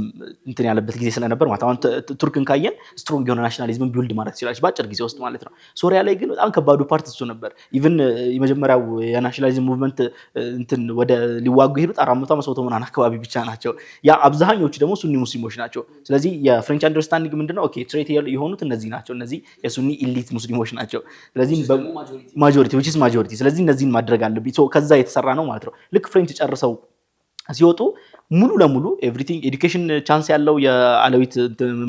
እንትን ያለበት ጊዜ ስለነበር ማለት አሁን ቱርክን ካየን ስትሮንግ የሆነ ናሽናሊዝም ቢልድ ማድረግ ይችላል በአጭር ጊዜ ውስጥ ማለት ነው። ሶሪያ ላይ ግን በጣም ከባዱ ፓርት እሱ ነበር። ኢቭን የመጀመሪያው የናሽናሊዝም ሙቭመንት እንትን ወደ ሊዋጉ የሄዱት 400 ምናምን አካባቢ ብቻ ናቸው። ያ አብዛኞቹ ደግሞ ሱኒ ሙስሊሞች ናቸው። ስለዚህ የፍሬንች አንደርስታንዲንግ ምንድነው ኦኬ ትሬት የሆኑት እነዚህ ናቸው። እነዚህ የሱኒ ኤሊት ሙስሊሞች ናቸው። ስለዚህ ማጆሪቲ which is majority ስለዚህ እነዚህን ማድረግ አለብኝ። ከዛ የተሰራ ነው ማለት ነው። ልክ ፍሬንች ጨርሰው ሲወጡ ሙሉ ለሙሉ ኤቭሪቲንግ ኤዱኬሽን ቻንስ ያለው የአለዊት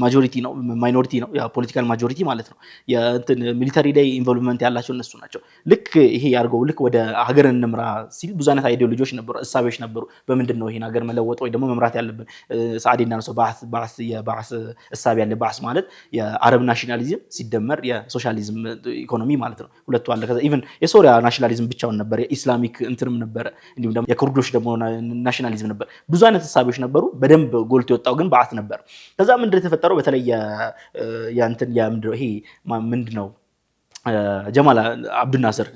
ማጆሪቲ ነው ማይኖሪቲ ነው የፖለቲካል ማጆሪቲ ማለት ነው። የእንትን ሚሊተሪ ላይ ኢንቮልቭመንት ያላቸው እነሱ ናቸው። ልክ ይሄ ያርገው ልክ ወደ ሀገርን እንምራ ሲል ብዙ አይነት አይዲዮሎጂዎች ነበሩ እሳቤዎች ነበሩ። በምንድነው ይሄን ሀገር መለወጥ ወይ ደግሞ መምራት ያለብን? ሳዲ እንዳነሳው ባስ እሳቤ ያለ ባስ ማለት የአረብ ናሽናሊዝም ሲደመር የሶሻሊዝም ኢኮኖሚ ማለት ነው። ሁለቱ አለ። ከዛ ኢቭን የሶሪያ ናሽናሊዝም ብቻውን ነበር፣ የኢስላሚክ እንትንም ነበር፣ እንዲሁም ደግሞ የኩርዶች ደግሞ ናሽናሊዝም ነበር። ብዙ አይነት ሐሳቦች ነበሩ። በደንብ ጎልቶ የወጣው ግን በአት ነበር። ከዛ ምንድነው የተፈጠረው? በተለይ ያንተን ያምንድነው ይሄ ምንድነው ጀማል አብዱናስር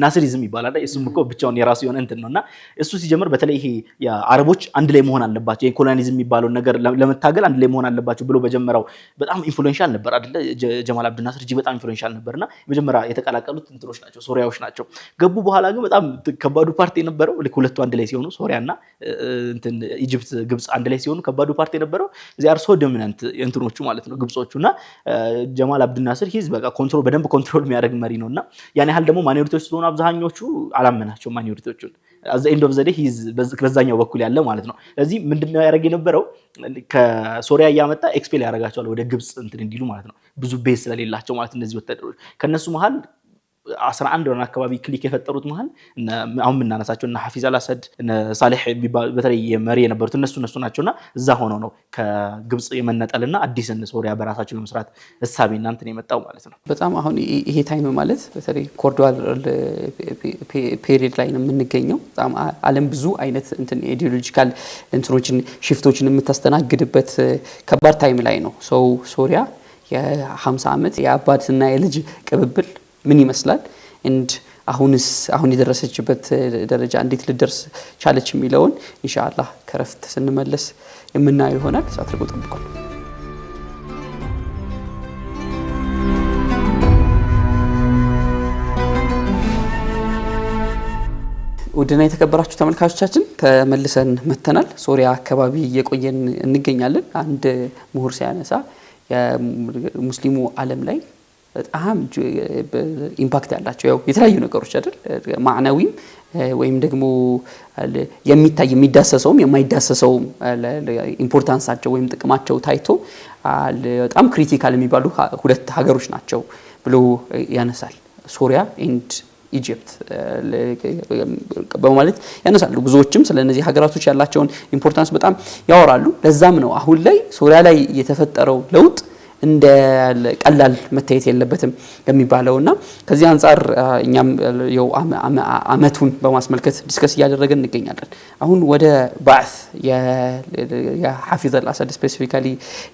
ናስሪዝም ይባላል። እሱም እኮ ብቻውን የራሱ የሆነ እንትን ነውና እሱ ሲጀምር በተለይ ይሄ የአረቦች አንድ ላይ መሆን አለባቸው የኮሎኒያሊዝም የሚባለው ነገር ለመታገል አንድ ላይ መሆን አለባቸው ብሎ በጀመረው በጣም ኢንፍሉዌንሻል ነበር አይደል? ጀማል አብዱናስር እጅግ በጣም ኢንፍሉዌንሻል ነበርና መጀመሪያ የተቀላቀሉት እንትኖች ናቸው ሶሪያዎች ናቸው። ገቡ በኋላ ግን በጣም ከባዱ ፓርቲ የነበረው ልክ ሁለቱ አንድ ላይ ሲሆኑ ሶሪያና እንትን ኢጂፕት ግብጽ አንድ ላይ ሲሆኑ ከባዱ ፓርቲ የነበረው እዚህ አርሶ ዶሚናንት እንትኖቹ ማለት ነው ግብጾቹና ጀማል አብዱናስር ሂዝ በቃ በደንብ ኮንትሮል የሚያደርግ መሪ ነውና ያን ያህል ደግሞ ማይኖሪቲዎች ስለሆኑ አብዛኞቹ አላመናቸው ማይኖሪቲዎቹን አዘ ኤንድ ኦፍ ዘ ዴይ ሂዝ በዛኛው በኩል ያለ ማለት ነው። ስለዚህ ምንድነው ያደርግ የነበረው ከሶሪያ ያመጣ ኤክስፔል ያደርጋቸዋል ወደ ግብጽ እንትን እንዲሉ ማለት ነው። ብዙ ቤዝ ስለሌላቸው ማለት እነዚህ ወታደሮች ከነሱ መሃል 11 ወራን አካባቢ ክሊክ የፈጠሩት መሃል አሁን ምናነሳቸው እና ሐፊዝ አልአሰድ እና ሳሊህ በተለይ መሪ የነበሩት እነሱ ናቸውና እዛ ሆነው ነው ከግብጽ የመነጠልና አዲስ ሶሪያ በራሳቸው መስራት ሐሳቤና እንትን የመጣው ማለት ነው። በጣም አሁን ይሄ ታይም ማለት በተለይ ኮርዶዋል ፔሪድ ላይ ነው የምንገኘው። በጣም ዓለም ብዙ አይነት እንትን ኢዲዮሎጂካል እንትኖችን ሽፍቶችን የምታስተናግድበት ከባድ ታይም ላይ ነው። ሶሪያ የ50 ዓመት የአባትና የልጅ ቅብብል ምን ይመስላል አሁን የደረሰችበት ደረጃ እንዴት ልደርስ ቻለች የሚለውን ኢንሻአላህ ከረፍት ስንመለስ የምናየው ይሆናል። ሳትርቁ ጠብቁን። ውድና የተከበራችሁ ተመልካቾቻችን ተመልሰን መተናል። ሶሪያ አካባቢ እየቆየን እንገኛለን። አንድ ምሁር ሲያነሳ የሙስሊሙ ዓለም ላይ በጣም ኢምፓክት ያላቸው ያው የተለያዩ ነገሮች አይደል ማዕናዊም ወይም ደግሞ የሚታይ የሚዳሰሰውም የማይዳሰሰውም ኢምፖርታንሳቸው ወይም ጥቅማቸው ታይቶ በጣም ክሪቲካል የሚባሉ ሁለት ሀገሮች ናቸው ብሎ ያነሳል። ሶሪያ ኤንድ ኢጂፕት በማለት ያነሳሉ። ብዙዎችም ስለነዚህ ሀገራቶች ያላቸውን ኢምፖርታንስ በጣም ያወራሉ። ለዛም ነው አሁን ላይ ሶሪያ ላይ የተፈጠረው ለውጥ እንደ ቀላል መታየት የለበትም የሚባለውና ከዚህ አንፃር እኛም ያው አመቱን በማስመልከት ዲስከስ እያደረገን እንገኛለን። አሁን ወደ ባዕት የሐፊዝ አልአሰድ ስፔሲፊካሊ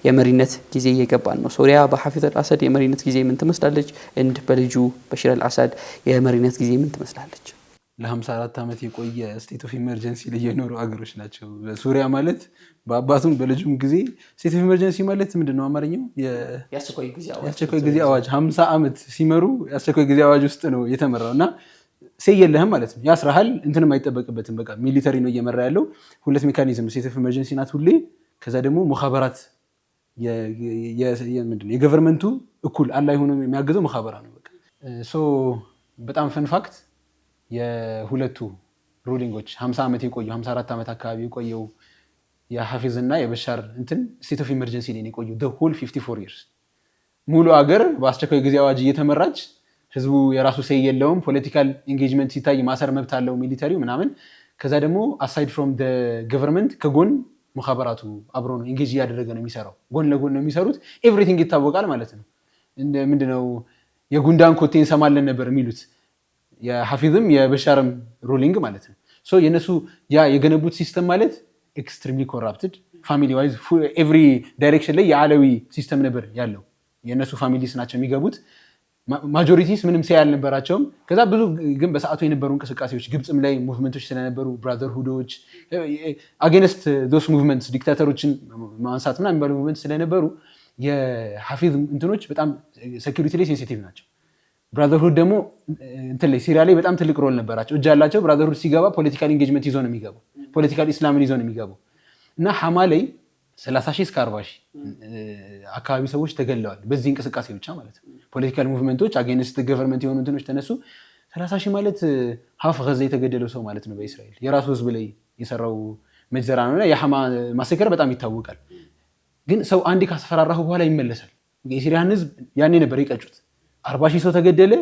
የመሪነት ጊዜ እየገባን ነው። ሶሪያ በሐፊዝ አልአሰድ የመሪነት ጊዜ ምን ትመስላለች? እንድ በልጁ በሽር አልአሰድ የመሪነት ጊዜ ምን ትመስላለች? ለ54 ዓመት የቆየ ስቴት ኦፍ ኢመርጀንሲ ላይ የኖሩ አገሮች ናቸው። ሶሪያ ማለት በአባቱም በልጁም ጊዜ ስቴት ኦፍ ኢመርጀንሲ ማለት ምንድነው አማርኛው? የአስቸኳይ ጊዜ አዋጅ 50 ዓመት ሲመሩ የአስቸኳይ ጊዜ አዋጅ ውስጥ ነው የተመራውና የለህም ማለት ነው። ያስራሃል እንትንም አይጠበቅበትም። በቃ ሚሊተሪ ነው እየመራ ያለው። ሁለት ሜካኒዝም ስቴት ኦፍ ኢመርጀንሲ ናት ሁሌ። ከዛ ደግሞ ሙኻበራት የገቨርንመንቱ እኩል አላይ ሆኖ የሚያገዘው ሙኻበራ ነው። በቃ በጣም ፈን ፋክት የሁለቱ ሩሊንጎች 50 ዓመት የቆየው 54 ዓመት አካባቢ የቆየው የሐፊዝ እና የበሻር እንትን ስቴት ኦፍ ኢመርጀንሲ ላይ የቆየው the whole 54 years ሙሉ አገር በአስቸኳይ ጊዜ አዋጅ እየተመራች ህዝቡ የራሱ ሴይ የለውም። ፖለቲካል ኢንጌጅመንት ሲታይ ማሰር መብት አለው ሚሊተሪው ምናምን። ከዛ ደግሞ aside from the government ከጎን ሙኻበራቱ አብሮ ነው ኢንጌጅ እያደረገ ነው የሚሰራው። ጎን ለጎን ነው የሚሰሩት። ኤቭሪቲንግ ይታወቃል ማለት ነው። ምንድነው የጉንዳን ኮቴ እንሰማለን ነበር የሚሉት የሐፊዝም የበሻርም ሩሊንግ ማለት ነው። የነሱ ያ የገነቡት ሲስተም ማለት ኤክስትሪምሊ ኮራፕትድ ፋሚሊ ዋይዝ ኤቭሪ ዳይሬክሽን ላይ የዓለዊ ሲስተም ነበር ያለው። የነሱ ፋሚሊስ ናቸው የሚገቡት። ማጆሪቲስ ምንም ሲያል ነበራቸውም። ከዛ ብዙ ግን በሰዓቱ የነበሩ እንቅስቃሴዎች ግብጽም ላይ ሙቭመንቶች ስለነበሩ ብራዘርሁዶች አጌንስት ዶስ ሙቭመንትስ ዲክታተሮችን ማንሳት ምናምን የሚባሉ ሙቭመንት ስለነበሩ የሐፊዝ እንትኖች በጣም ሴኩሪቲ ላይ ሴንሲቲቭ ናቸው። ብራዘርሁድ ደግሞ እንትን ላይ ሲሪያ ላይ በጣም ትልቅ ሮል ነበራቸው። እጅ አላቸው። ብራዘርሁድ ሲገባ ፖለቲካል ኢንጌጅመንት ይዞ ነው የሚገባው። ፖለቲካል ኢስላምን ይዞ ነው የሚገባው እና ሐማ ላይ 30 ሺህ እስከ 40 ሺህ አካባቢ ሰዎች ተገለዋል። በዚህ እንቅስቃሴ ብቻ ማለት ነው። ፖለቲካል ሙቭመንቶች አጌንስት ገቨርንመንት የሆኑ እንትኖች ተነሱ። 30 ሺህ ማለት ሀፍ ገዛ የተገደለው ሰው ማለት ነው በእስራኤል የራሱ ህዝብ ላይ የሰራው መጅዘራ ነውና የሐማ ማሰከር በጣም ይታወቃል። ግን ሰው አንዴ ካስፈራራሁ በኋላ ይመለሳል። የሲሪያን ህዝብ ያኔ ነበር ይቀጩት። 40 ሺህ ሰው ተገደለ።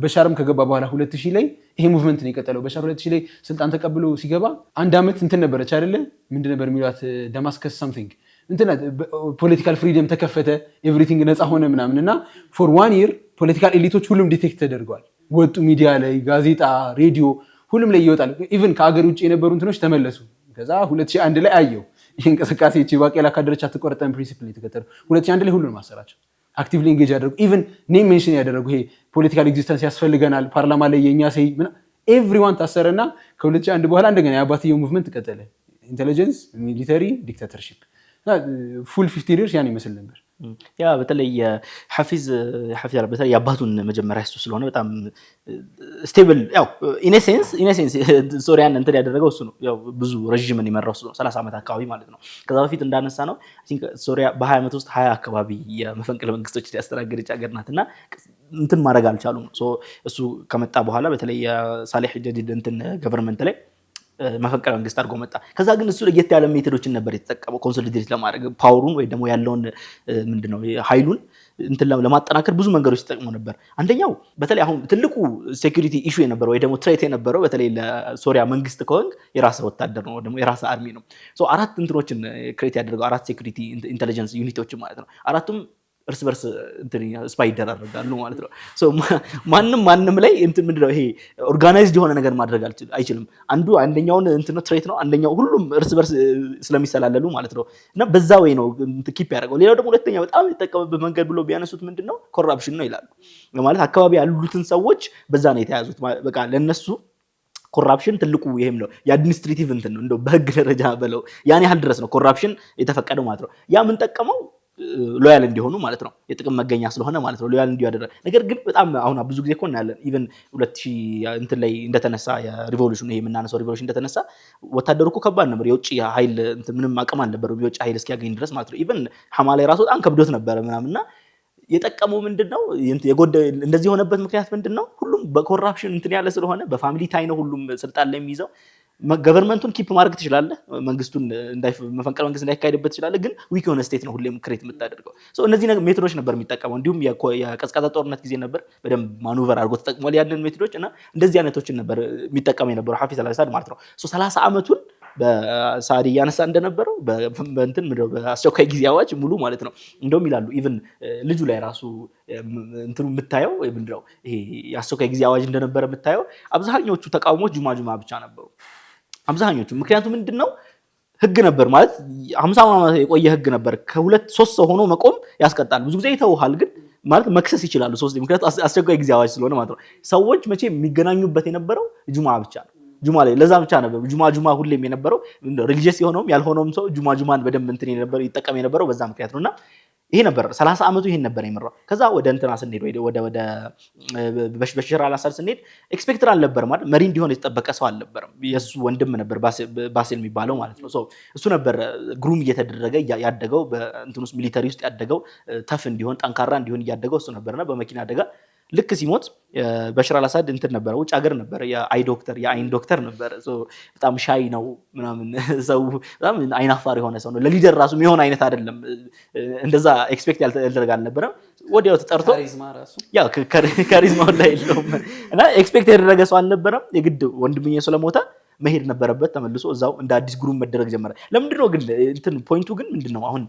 በሻርም ከገባ በኋላ 2000 ላይ ይሄ ሙቭመንት ነው የቀጠለው። በሻር 2000 ላይ ስልጣን ተቀብሎ ሲገባ አንድ አመት እንትን ነበረች አይደለ? ምንድን ነበር የሚሏት? ዳማስከስ ሳምቲንግ እንትና ፖለቲካል ፍሪደም ተከፈተ፣ ኤቭሪቲንግ ነፃ ሆነ ምናምን እና ፎር 1 year ፖለቲካል ኤሊቶች ሁሉም ዲቴክት ተደርገዋል። ወጡ፣ ሚዲያ ላይ፣ ጋዜጣ፣ ሬዲዮ ሁሉም ላይ ይወጣል። ኢቭን ከአገር ውጭ የነበሩ እንትኖች ተመለሱ። ከዛ 2001 ላይ አየው ይሄ እንቅስቃሴ እቺ ባቄላ ካደረች አትቆረጠም ፕሪንሲፕል የተከተሉ 2001 ላይ ሁሉንም ማሰራቸው አክቲቭሊ ኢንጌጅ ያደረጉ ኢቭን ኔም ሜንሽን ያደረጉ ይሄ ፖለቲካል ኤግዚስተንስ ያስፈልገናል ፓርላማ ላይ የኛ ሰይ ኤቭሪዋን ታሰረና ከ2001 በኋላ እንደገና የአባትየው ሙቭመንት ቀጠለ። ኢንተለጀንስ፣ ሚሊተሪ፣ ዲክታተርሺፕ ፉል 50 years ያን ይመስል ነበር። ያ በተለይ ሐፊዝ በተለይ አባቱን መጀመሪያ እሱ ስለሆነ በጣም ስቴብል ያው ኢነሴንስ ሶሪያን እንትን ያደረገው እሱ ነው። ያው ብዙ ረጅምን የመራው እሱ ነው 30 ዓመት አካባቢ ማለት ነው። ከዛ በፊት እንዳነሳ ነው አይ ቲንክ ሶሪያ በ20 ዓመት ውስጥ 20 አካባቢ የመፈንቅለ መንግስቶች ያስተናገደች ሀገር ናትና እንትን ማድረግ አልቻሉም። እሱ ከመጣ በኋላ በተለይ ሳሌህ ጀዲድ እንትን ገቨርንመንት ላይ መፈንቅለ መንግስት አድርጎ መጣ። ከዛ ግን እሱ ለየት ያለ ሜቶዶችን ነበር የተጠቀመው ኮንሶሊዴት ለማድረግ ፓወሩን ወይ ደግሞ ያለውን ምንድነው ኃይሉን እንትን ለማጠናከር ብዙ መንገዶች ተጠቅሞ ነበር። አንደኛው በተለይ አሁን ትልቁ ሴኩሪቲ ኢሹ የነበረው ወይ ደግሞ ትሬት የነበረው በተለይ ለሶሪያ መንግስት ከሆንክ የራስ ወታደር ነው ደግሞ የራስ አርሚ ነው። አራት እንትኖችን ክሬት ያደረገው አራት ሴኩሪቲ ኢንተለጀንስ ዩኒቶችን ማለት ነው። አራቱም እርስ በርስ እንትን ስፓይ ይደራረጋሉ ማለት ነው። ማንም ላይ እንትን ምንድነው ይሄ ኦርጋናይዝድ የሆነ ነገር ማድረግ አይችልም። አንደኛውን እንትን ትሬት ነው፣ አንደኛው ሁሉም እርስ በርስ ስለሚሰላለሉ ማለት ነው። እና በዛ ወይ ነው ኪፕ ያደርገው። ሌላው ደግሞ ሁለተኛ በጣም የተጠቀመበት መንገድ ብሎ ቢያነሱት ምንድነው ኮራፕሽን ነው ይላሉ። ማለት አካባቢ ያሉትን ሰዎች በዛ ነው የተያዙት። በቃ ለነሱ ኮራፕሽን ትልቁ ይሄም ነው የአድሚኒስትሬቲቭ እንትን ነው። እንደው በህግ ደረጃ በለው ያን ያህል ድረስ ነው ኮራፕሽን የተፈቀደው ማለት ነው። ያ ምን ጠቀመው ሎያል እንዲሆኑ ማለት ነው የጥቅም መገኛ ስለሆነ ማለት ነው ሎያል እንዲያደረ ነገር ግን በጣም አሁን ብዙ ጊዜ እኮ እናያለን ኢቭን 2000 እንትን ላይ እንደተነሳ የሪቮሉሽን ይሄ የምናነሳው ሪቮሉሽን እንደተነሳ ወታደሩ እኮ ከባድ ነበር የውጭ ኃይል ምንም አቅም አልነበረው የውጭ ኃይል እስኪያገኝ ድረስ ማለት ነው ኢቭን ሐማ ላይ ራሱ በጣም ከብዶት ነበር ምናምንና የጠቀመው ምንድነው እንደዚህ የሆነበት ምክንያት ምንድነው ሁሉም በኮራፕሽን እንትን ያለ ስለሆነ በፋሚሊ ታይ ነው ሁሉም ስልጣን ላይ የሚይዘው ገቨርንመንቱን ኪፕ ማድረግ ትችላለህ መንግስቱን መፈንቅለ መንግስት እንዳይካሄድበት ትችላለህ ግን ዊክ የሆነ ስቴት ነው ሁሌም ክሬት የምታደርገው እነዚህ ሜቶዶች ነበር የሚጠቀመው እንዲሁም የቀዝቃዛ ጦርነት ጊዜ ነበር በደንብ ማኑቨር አድርጎ ተጠቅሟል ያንን ሜቶዶች እና እንደዚህ አይነቶችን ነበር የሚጠቀም የነበረው ሐፊዝ አልአሳድ ማለት ነው 30 አመቱን በሳዲ ያነሳ እንደነበረው በእንትን ምንድነው በአስቸኳይ ጊዜ አዋጅ ሙሉ ማለት ነው እንደውም ይላሉ ኢቭን ልጁ ላይ ራሱ እንትኑ የምታየው ምንድነው ይሄ የአስቸኳይ ጊዜ አዋጅ እንደነበረ የምታየው አብዛኞቹ ተቃውሞች ጁማ ብቻ ነበሩ አብዛኞቹ ምክንያቱም ምንድነው ህግ ነበር ማለት 50 ዓመት የቆየ ህግ ነበር ከሁለት ሶስት ሰው ሆኖ መቆም ያስቀጣል ብዙ ጊዜ ይተውሃል ግን ማለት መክሰስ ይችላሉ ሶስት ምክንያቱም አስቸኳይ ጊዜ አዋጅ ስለሆነ ማለት ነው ሰዎች መቼ የሚገናኙበት የነበረው ጁማ ብቻ ነው ጁማ ላይ ለዛ ብቻ ነበር ጁማ ሁሌም የነበረው ሪሊጂየስ የሆነውም ያልሆነውም ሰው ጁማን በደንብ እንትን የነበረው ይጠቀም የነበረው በዛ ምክንያት ነውና ይሄ ነበር 30 አመቱ ይሄን ነበር የመራው ከዛ ወደ እንትና ስንሄድ ወደ በሽር አልአሳድ ስንሄድ ኤክስፔክተር አልነበረም ማለት መሪ እንዲሆን የተጠበቀ ሰው አልነበረም የሱ ወንድም ነበር ባሲል የሚባለው ማለት ነው እሱ ነበር ግሩም እየተደረገ ያደገው በእንትኑስ ሚሊተሪ ውስጥ ያደገው ተፍ እንዲሆን ጠንካራ እንዲሆን ያደገው እሱ ነበርና በመኪና አደጋ ልክ ሲሞት በሽር አልአሳድ እንትን ነበር ውጭ ሀገር ነበር የአይን ዶክተር ነበር በጣም ሻይ ነው ምናምን ሰው በጣም አይናፋር የሆነ ሰው ነው ለሊደር ራሱ የሚሆን አይነት አይደለም እንደዛ ኤክስፔክት ያልተደረገ አልነበረም ወዲያው ተጠርቶ ካሪዝማው ላይ የለውም እና ኤክስፔክት ያደረገ ሰው አልነበረም የግድ ወንድምዬ ስለሞተ መሄድ ነበረበት ተመልሶ እዛው እንደ አዲስ ግሩም መደረግ ጀመረ ለምንድነው ግን እንትን ፖይንቱ ግን ምንድነው አሁን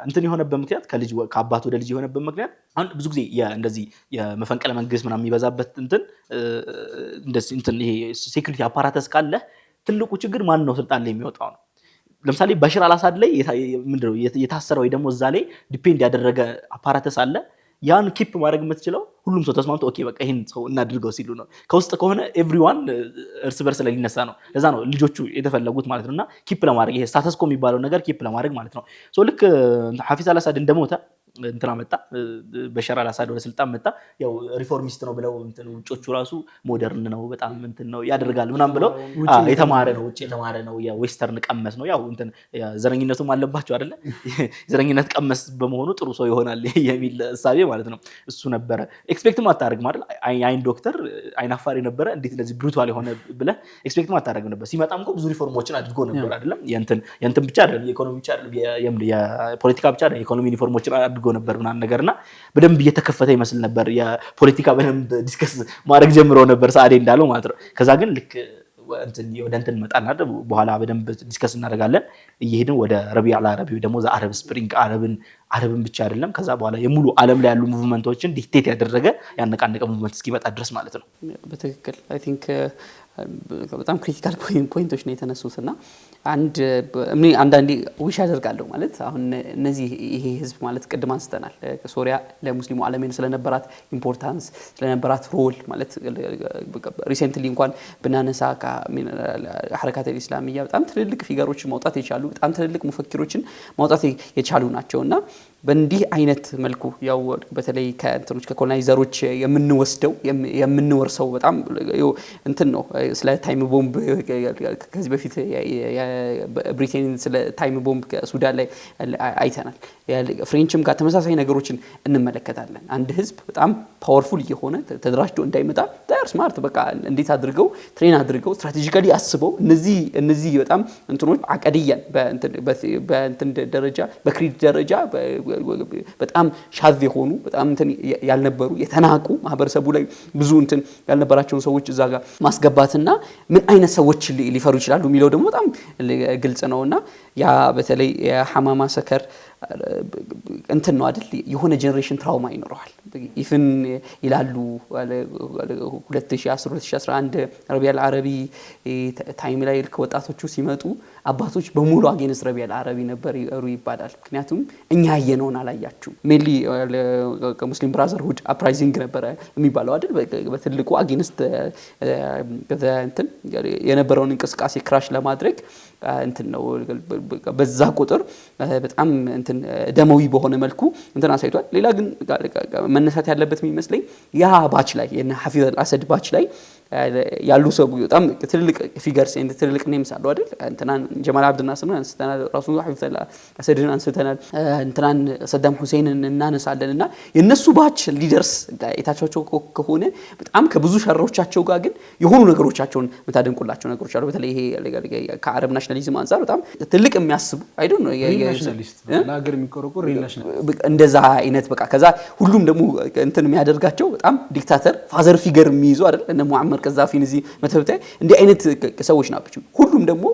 እንትን የሆነበት ምክንያት ከአባት ወደ ልጅ የሆነበት ምክንያት አሁን ብዙ ጊዜ እንደዚህ የመፈንቅለ መንግስት ምናምን የሚበዛበት እንደዚህ እንትን ይሄ ሴኩሪቲ አፓራተስ ካለ ትልቁ ችግር ማን ነው ስልጣን ላይ የሚወጣው ነው ለምሳሌ በሽር አልአሳድ ላይ ምንድነው የታሰረው ወይ ደግሞ እዛ ላይ ዲፔንድ ያደረገ አፓራተስ አለ ያን ኪፕ ማድረግ የምትችለው ሁሉም ሰው ተስማምቶ ኦኬ በቃ ይሄን ሰው እናድርገው ሲሉ ነው ከውስጥ ከሆነ ኤቭሪዋን እርስ በርስ ላይ ሊነሳ ነው ለዛ ነው ልጆቹ የተፈለጉት ማለት ነውና ኪፕ ለማድረግ ይሄ ስታተስ ኮ የሚባለው ነገር ኪፕ ለማድረግ ማለት ነው ልክ ሐፊዝ አልአሳድ እንደሞተ እንትና መጣ በሽር አልአሳድ ወደ ስልጣን መጣ ያው ሪፎርሚስት ነው ብለው ውጮቹ ራሱ ሞደርን ነው በጣም እንትን ነው ያደርጋል ምናምን ብለው የተማረ ነው የዌስተርን ቀመስ ነው ያው እንትን ዘረኝነቱም አለባቸው አይደለ ዘረኝነት ቀመስ በመሆኑ ጥሩ ሰው ይሆናል የሚል እሳቤ ማለት ነው እሱ ነበር ኤክስፔክት ማታረግ ማለት አይን ዶክተር አይናፋሪ ነበር እንዴት እንደዚህ ብሩታል የሆነ ብለ ኤክስፔክት ማታረግ ነበር ሲመጣም እኮ ብዙ ሪፎርሞችን አድርጎ ነበር አይደለም የእንትን ብቻ አይደለም የኢኮኖሚ ብቻ አይደለም የፖለቲካ ብቻ አይደለም የኢኮኖሚ ሪፎርሞችን አድርጎ ነበር ምናምን ነገርና በደንብ እየተከፈተ ይመስል ነበር የፖለቲካ በደንብ ዲስከስ ማድረግ ጀምሮ ነበር ሳዴ እንዳለው ማለት ነው ከዛ ግን ልክ ወደ እንትን መጣና በኋላ በደንብ ዲስከስ እናደርጋለን እየሄድን ወደ ረቢዕ አልዓረቢ ወይ ደግሞ አረብ ስፕሪንግ አረብን ብቻ አይደለም ከዛ በኋላ የሙሉ ዓለም ላይ ያሉ ሙቭመንቶችን ዲክቴት ያደረገ ያነቃነቀ ሙቭመንት እስኪመጣ ድረስ ማለት ነው በትክክል አይ ቲንክ በጣም ክሪቲካል ፖይንቶች ነው የተነሱትና አንዳንዴ ዊሽ አደርጋለሁ ማለት አሁን እነዚህ ይሄ ህዝብ ማለት ቅድም አንስተናል ሶሪያ ለሙስሊሙ ዓለምን ስለነበራት ኢምፖርታንስ ስለነበራት ሮል ማለት ሪሰንትሊ እንኳን ብናነሳ ሐረካት ኢስላሚያ በጣም ትልልቅ ፊገሮች ማውጣት የቻሉ በጣም ትልልቅ ሙፈክሮችን ማውጣት የቻሉ ናቸውና በእንዲህ አይነት መልኩ ያው በተለይ ከኮሎናይዘሮች የምንወርሰው በጣም እንትን ነው ስለ ታይም ቦምብ ከዚህ በፊት ብሪቴን ስለ ታይም ቦምብ ከሱዳን ላይ አይተናል ፍሬንችም ጋር ተመሳሳይ ነገሮችን እንመለከታለን አንድ ህዝብ በጣም ፓወርፉል የሆነ ተደራጅቶ እንዳይመጣ ዳር ስማርት በቃ እንዴት አድርገው ትሬን አድርገው ስትራቴጂካሊ አስበው እነዚህ በጣም እንትኖች አቀድያን በእንትን ደረጃ በክሪድ ደረጃ በጣም ሻዝ የሆኑ በጣም እንትን ያልነበሩ የተናቁ ማህበረሰቡ ላይ ብዙ እንትን ያልነበራቸውን ሰዎች እዛ ጋር ማስገባትና ምን አይነት ሰዎች ሊፈሩ ይችላሉ የሚለው ደግሞ በጣም ግልጽ ነውና ያ በተለይ የሐማማ ሰከር እንትን ነው አይደል የሆነ ጄነሬሽን ትራውማ ይኖረዋል ኢቭን ይላሉ 2010 2011 ረቢዕ አልዓረቢ ታይም ላይ ወጣቶቹ ሲመጡ አባቶች በሙሉ አጌንስት ረቢዕ አልዓረቢ ነበር ይባላል ምክንያቱም እኛ ያየነውን አላያችሁ ሜሊ ከሙስሊም ብራዘርሁድ አፕራይዚንግ ነበር የሚባለው አይደል በትልቁ አጌንስት እንትን የነበረውን እንቅስቃሴ ክራሽ ለማድረግ እንትን ነው በዛ ቁጥር በጣም እንትን ደመዊ በሆነ መልኩ እንትን አሳይቷል። ሌላ ግን መነሳት ያለበት የሚመስለኝ ያ ባች ላይ የነ ሐፊዝ አልአሰድ ባች ላይ ያሉ ሰው በጣም ትልልቅ ፊገርስ እንደ ትልልቅ ኔምስ አሉ አይደል? እንትናን ጀማል አብድ ናስርን አንስተናል፣ ራሱ ሐፊዝ አልአሰድን አንስተናል፣ እንትናን ሰዳም ሁሴንን እናነሳለንና የነሱ ባች ሊደርስ የታቻቸው ከሆነ በጣም ከብዙ ሸሮቻቸው ጋር ግን የሆኑ ነገሮቻቸውን መታደንቁላቸው ነገሮች አሉ። በተለይ ይሄ ከአረብ ናሽናሊዝም አንፃር በጣም ትልቅ የሚያስቡ አይ ዶንት ኖ ናሽናሊስት ለሀገር የሚቆረቆር ናሽናሊስት እንደዛ አይነት በቃ ከዛ ሁሉም ደግሞ እንትን የሚያደርጋቸው በጣም ዲክታተር ፋዘር ፊገር የሚይዙ አይደል እነ ሙአመር ቀዛፊን እዚህ መተብታይ እንዲህ አይነት ሰዎች ናቸው። ሁሉም ደግሞ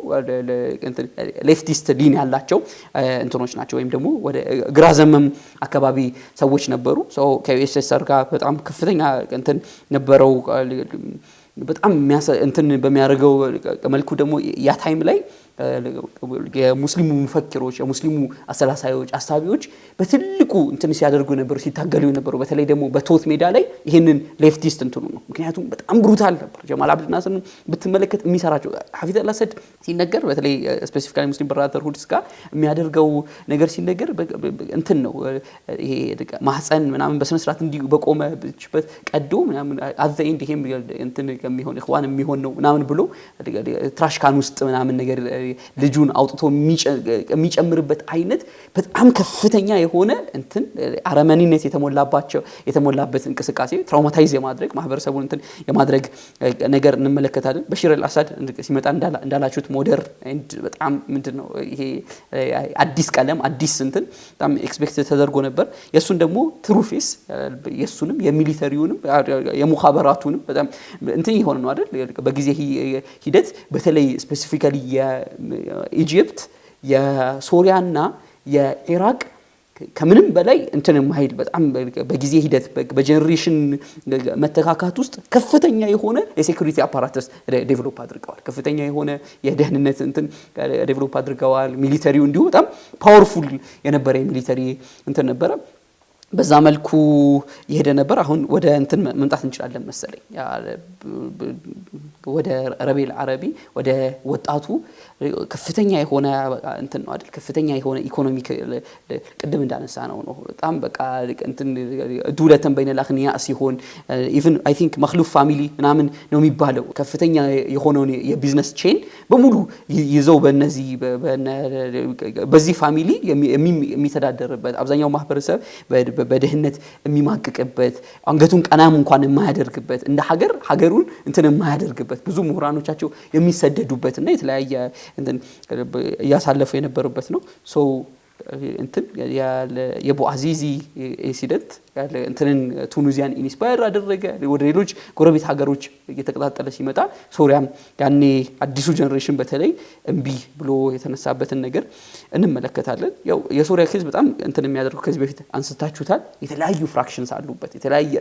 እንትን ሌፍቲስት ሊን ያላቸው እንትኖች ናቸው ወይም ደግሞ ወደ ግራ ዘመም አካባቢ ሰዎች ነበሩ። ሶ ከዩኤስኤስአር ጋር በጣም ከፍተኛ እንትን ነበረው። በጣም እንትን በሚያደርገው መልኩ ደግሞ ያ ታይም ላይ የሙስሊሙ ሙፈክሮች የሙስሊሙ አሰላሳዮች አሳቢዎች በትልቁ እንትን ሲያደርጉ ነበር ሲታገሉ ነበር። በተለይ ደግሞ በቶት ሜዳ ላይ ይሄንን ሌፍቲስት እንትኑ ነው። ምክንያቱም በጣም ብሩታል ነበር። ጀማል አብድ ናስርን ብትመለከት የሚሰራቸው ሐፊዝ አልአሰድ ሲነገር በተለይ ስፔሲፊካሊ ሙስሊም ብራዘርሁድስ ጋር የሚያደርገው ነገር ሲነገር እንትን ነው። ይሄ ማህፀን ምናምን በስነ ስርዓት እንዲ በቆመበት ቀዶ ምናምን አዘይንድ ይሄም እንትን ከሚሆን ኢኽዋን የሚሆን ነው ምናምን ብሎ ትራሽካን ውስጥ ምናምን ነገር ልጁን አውጥቶ የሚጨምርበት አይነት በጣም ከፍተኛ የሆነ እንትን አረመኒነት የተሞላበት እንቅስቃሴ ትራውማታይዝ የማድረግ ማህበረሰቡን እንትን የማድረግ ነገር እንመለከታለን። በሽር አልአሳድ ሲመጣ እንዳላችሁት ሞደርን በጣም ምንድነው ይሄ አዲስ ቀለም አዲስ እንትን በጣም ኤክስፔክት ተደርጎ ነበር። የሱን ደግሞ ትሩፌስ የሱንም የሚሊተሪውንም የሙኻበራቱንም በጣም እንትን ይሆን ነው አይደል? በጊዜ ሂደት በተለይ ስፔሲፊካሊ የኢጂፕት የሶሪያና የኢራቅ ከምንም በላይ እንትን ማይል በጣም በጊዜ ሂደት በጀነሬሽን መተካካት ውስጥ ከፍተኛ የሆነ የሴኩሪቲ አፓራተስ ዴቨሎፕ አድርገዋል። ከፍተኛ የሆነ የደህንነት እንትን ዴቨሎፕ አድርገዋል። ሚሊተሪው እንዲሁ በጣም ፓወርፉል የነበረ ሚሊተሪ እንትን ነበረ። በዛ መልኩ ይሄደ ነበር። አሁን ወደ እንትን መምጣት እንችላለን መሰለኝ ወደ ረቢዕ አልዓረቢ ወደ ወጣቱ ከፍተኛ የሆነ እንትን ነው አይደል? ከፍተኛ የሆነ ኢኮኖሚክ ቅድም እንዳነሳ ነው በጣም በቃ እንትን ዱለተን በይነል አኽኒያ ሲሆን ኢቭን አይ ቲንክ መኽሉፍ ፋሚሊ ምናምን ነው የሚባለው ከፍተኛ የሆነውን የቢዝነስ ቼን በሙሉ ይዘው በዚህ ፋሚሊ የሚተዳደርበት አብዛኛው ማህበረሰብ በደህንነት የሚማቅቅበት አንገቱን ቀናም እንኳን የማያደርግበት እንደ ሀገሩን እንትን የማያደርግበት ብዙ ምሁራኖቻቸው የሚሰደዱበት እና የተለያየ እንትን ያሳለፈ የነበረበት ነው። ሶ እንትን የቡአዚዚ ኢንሲደንት እንትንን ቱኒዚያን ኢንስፓየር አደረገ። ወደ ሌሎች ጎረቤት ሀገሮች እየተቀጣጠለ ሲመጣ ሶሪያም ያኔ አዲሱ ጀነሬሽን በተለይ እምቢ ብሎ የተነሳበትን ነገር እንመለከታለን። ያው የሶሪያ ኬዝ በጣም እንትን የሚያደርገው ከዚህ በፊት አንስታችሁታል። የተለያዩ ፍራክሽንስ አሉበት። የተለያየ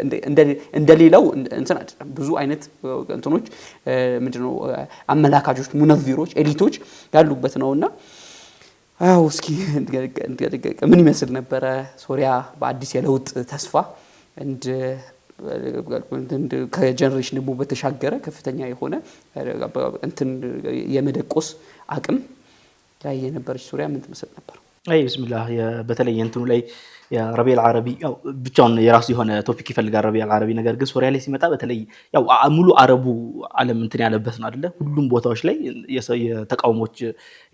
እንደሌላው እንትን አይደለም። ብዙ አይነት እንትኖች ምንድነው አመላካቾች ሙነቪሮች ኤሊቶች ያሉበት ነውና እስኪ ምን ይመስል ነበረ ሶሪያ በአዲስ የለውጥ ተስፋ ከጀነሬሽን ደግሞ በተሻገረ ከፍተኛ የሆነ እንትን የመደቆስ አቅም ላይ የነበረች ሶሪያ ምን ትመስል ነበር? ቢስሚላህ በተለይ እንትኑ ላይ የረቢዕ አልዓረቢ ያው ብቻውን የራሱ የሆነ ቶፒክ ይፈልጋል ረቢዕ አልዓረቢ። ነገር ግን ሶሪያ ላይ ሲመጣ በተለይ ያው ሙሉ አረቡ ዓለም እንትን ያለበት ነው አይደለ? ሁሉም ቦታዎች ላይ የተቃውሞች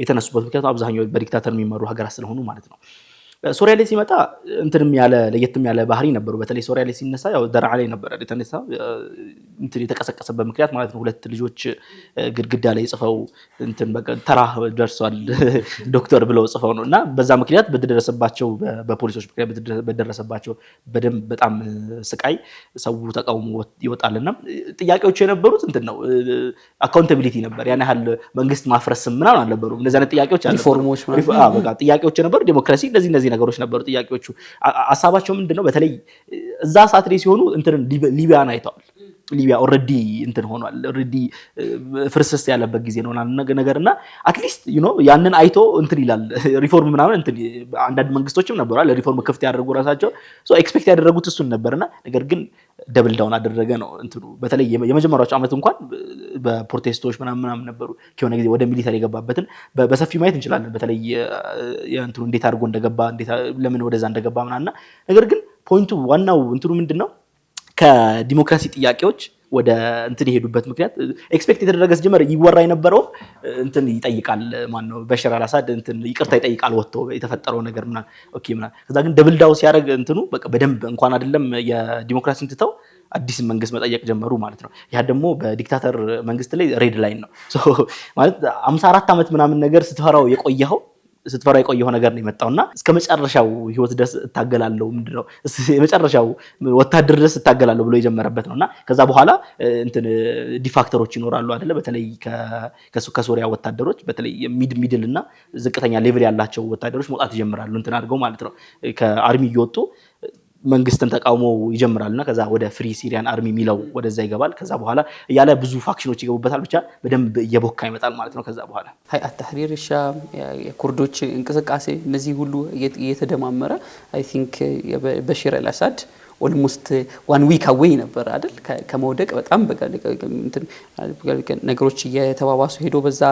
የተነሱበት ምክንያቱም አብዛኛው በዲክታተር የሚመሩ ሀገራት ስለሆኑ ማለት ነው። ሶሪያ ላይ ሲመጣ እንትንም ያለ ለየትም ያለ ባህሪ ነበሩ። በተለይ ሶሪያ ላይ ሲነሳ ያው ደርዓ ላይ ነበር የተነሳ እንትን የተቀሰቀሰበት ምክንያት ማለት ነው። ሁለት ልጆች ግድግዳ ላይ ጽፈው እንትን በቃ ተራ ደርሷል ዶክተር ብለው ጽፈው ነው እና በዛ ምክንያት በተደረሰባቸው በፖሊሶች ምክንያት በተደረሰባቸው በደንብ በጣም ስቃይ ሰው ተቃውሞ ይወጣልና ጥያቄዎች የነበሩት እንትን ነው አካውንታቢሊቲ ነበር። ያን ያህል መንግስት ማፍረስ ምናምን አልነበሩም። እነዛ ጥያቄዎች አሉ ሪፎርሞች በቃ ጥያቄዎች የነበሩ ዲሞክራሲ እንደዚህ ነገሮች ነበሩ ጥያቄዎቹ። ሐሳባቸው ምንድነው? በተለይ እዛ ሰዓት ላይ ሲሆኑ እንትን ሊቢያን አይተዋል። ሊቢያ ኦልሬዲ እንትን ሆኗል ኦልሬዲ ፍርስስ ያለበት ጊዜ ነው ነገርና አትሊስት ያንን አይቶ እንትን ይላል ሪፎርም ምናምን እንትን አንዳንድ መንግስቶችም ነበሩ ለሪፎርም ክፍት ያደረጉ ራሳቸው ሶ ኤክስፔክት ያደረጉት እሱን ነበርና ነገር ግን ደብል ዳውን አደረገ ነው እንትኑ በተለይ የመጀመሪያዎቹ አመት እንኳን በፕሮቴስቶች ምናምን ነበሩ ከሆነ ጊዜ ወደ ሚሊተሪ የገባበትን በሰፊው ማየት እንችላለን በተለይ እንትኑ እንዴት አድርጎ እንደገባ እንዴት ለምን ወደዛ እንደገባ ምናምንና ነገር ግን ፖይንቱ ዋናው እንትኑ ምንድነው ከዲሞክራሲ ጥያቄዎች ወደ እንትን የሄዱበት ምክንያት ኤክስፔክት የተደረገ ሲጀመር ይወራ የነበረው እንትን ይጠይቃል ማን ነው በሽር አልአሳድ እንትን ይቅርታ ይጠይቃል ወጥቶ የተፈጠረው ነገር ምናምን ኦኬ ምናምን ከዛ ግን ደብል ዳው ሲያደርግ እንትኑ በቃ በደንብ እንኳን አይደለም የዲሞክራሲ እንትተው አዲስ መንግስት መጠየቅ ጀመሩ ማለት ነው ያ ደግሞ በዲክታተር መንግስት ላይ ሬድ ላይን ነው ሶ ማለት 54 አመት ምናምን ነገር ስትፈራው የቆየው ነገር ነው የመጣውና እስከ መጨረሻው ህይወት ድረስ እታገላለሁ ምንድነው የመጨረሻው ወታደር ድረስ እታገላለሁ ብሎ የጀመረበት ነውና ከዛ በኋላ እንትን ዲፋክተሮች ይኖራሉ አይደለ በተለይ ከሶሪያ ወታደሮች በተለይ ሚድል እና ዝቅተኛ ሌቭል ያላቸው ወታደሮች መውጣት ይጀምራሉ እንትን አድርገው ማለት ነው ከአርሚ እየወጡ መንግስትን ተቃውሞ ይጀምራልና ከዛ ወደ ፍሪ ሲሪያን አርሚ ሚለው ወደዛ ይገባል ከዛ በኋላ ያለ ብዙ ፋክሽኖች ይገቡበታል ብቻ በደንብ እየቦካ ይመጣል ማለት ነው ከዛ በኋላ ሀይአት ተህሪር ሻም የኩርዶች እንቅስቃሴ እነዚህ ሁሉ እየተደማመረ አይ ቲንክ በሽር አልአሳድ ኦልሞስት 1 ዊክ አዌይ ነበር አይደል ከመውደቅ በጣም ነገሮች እየተባባሱ ሄዶ በዛ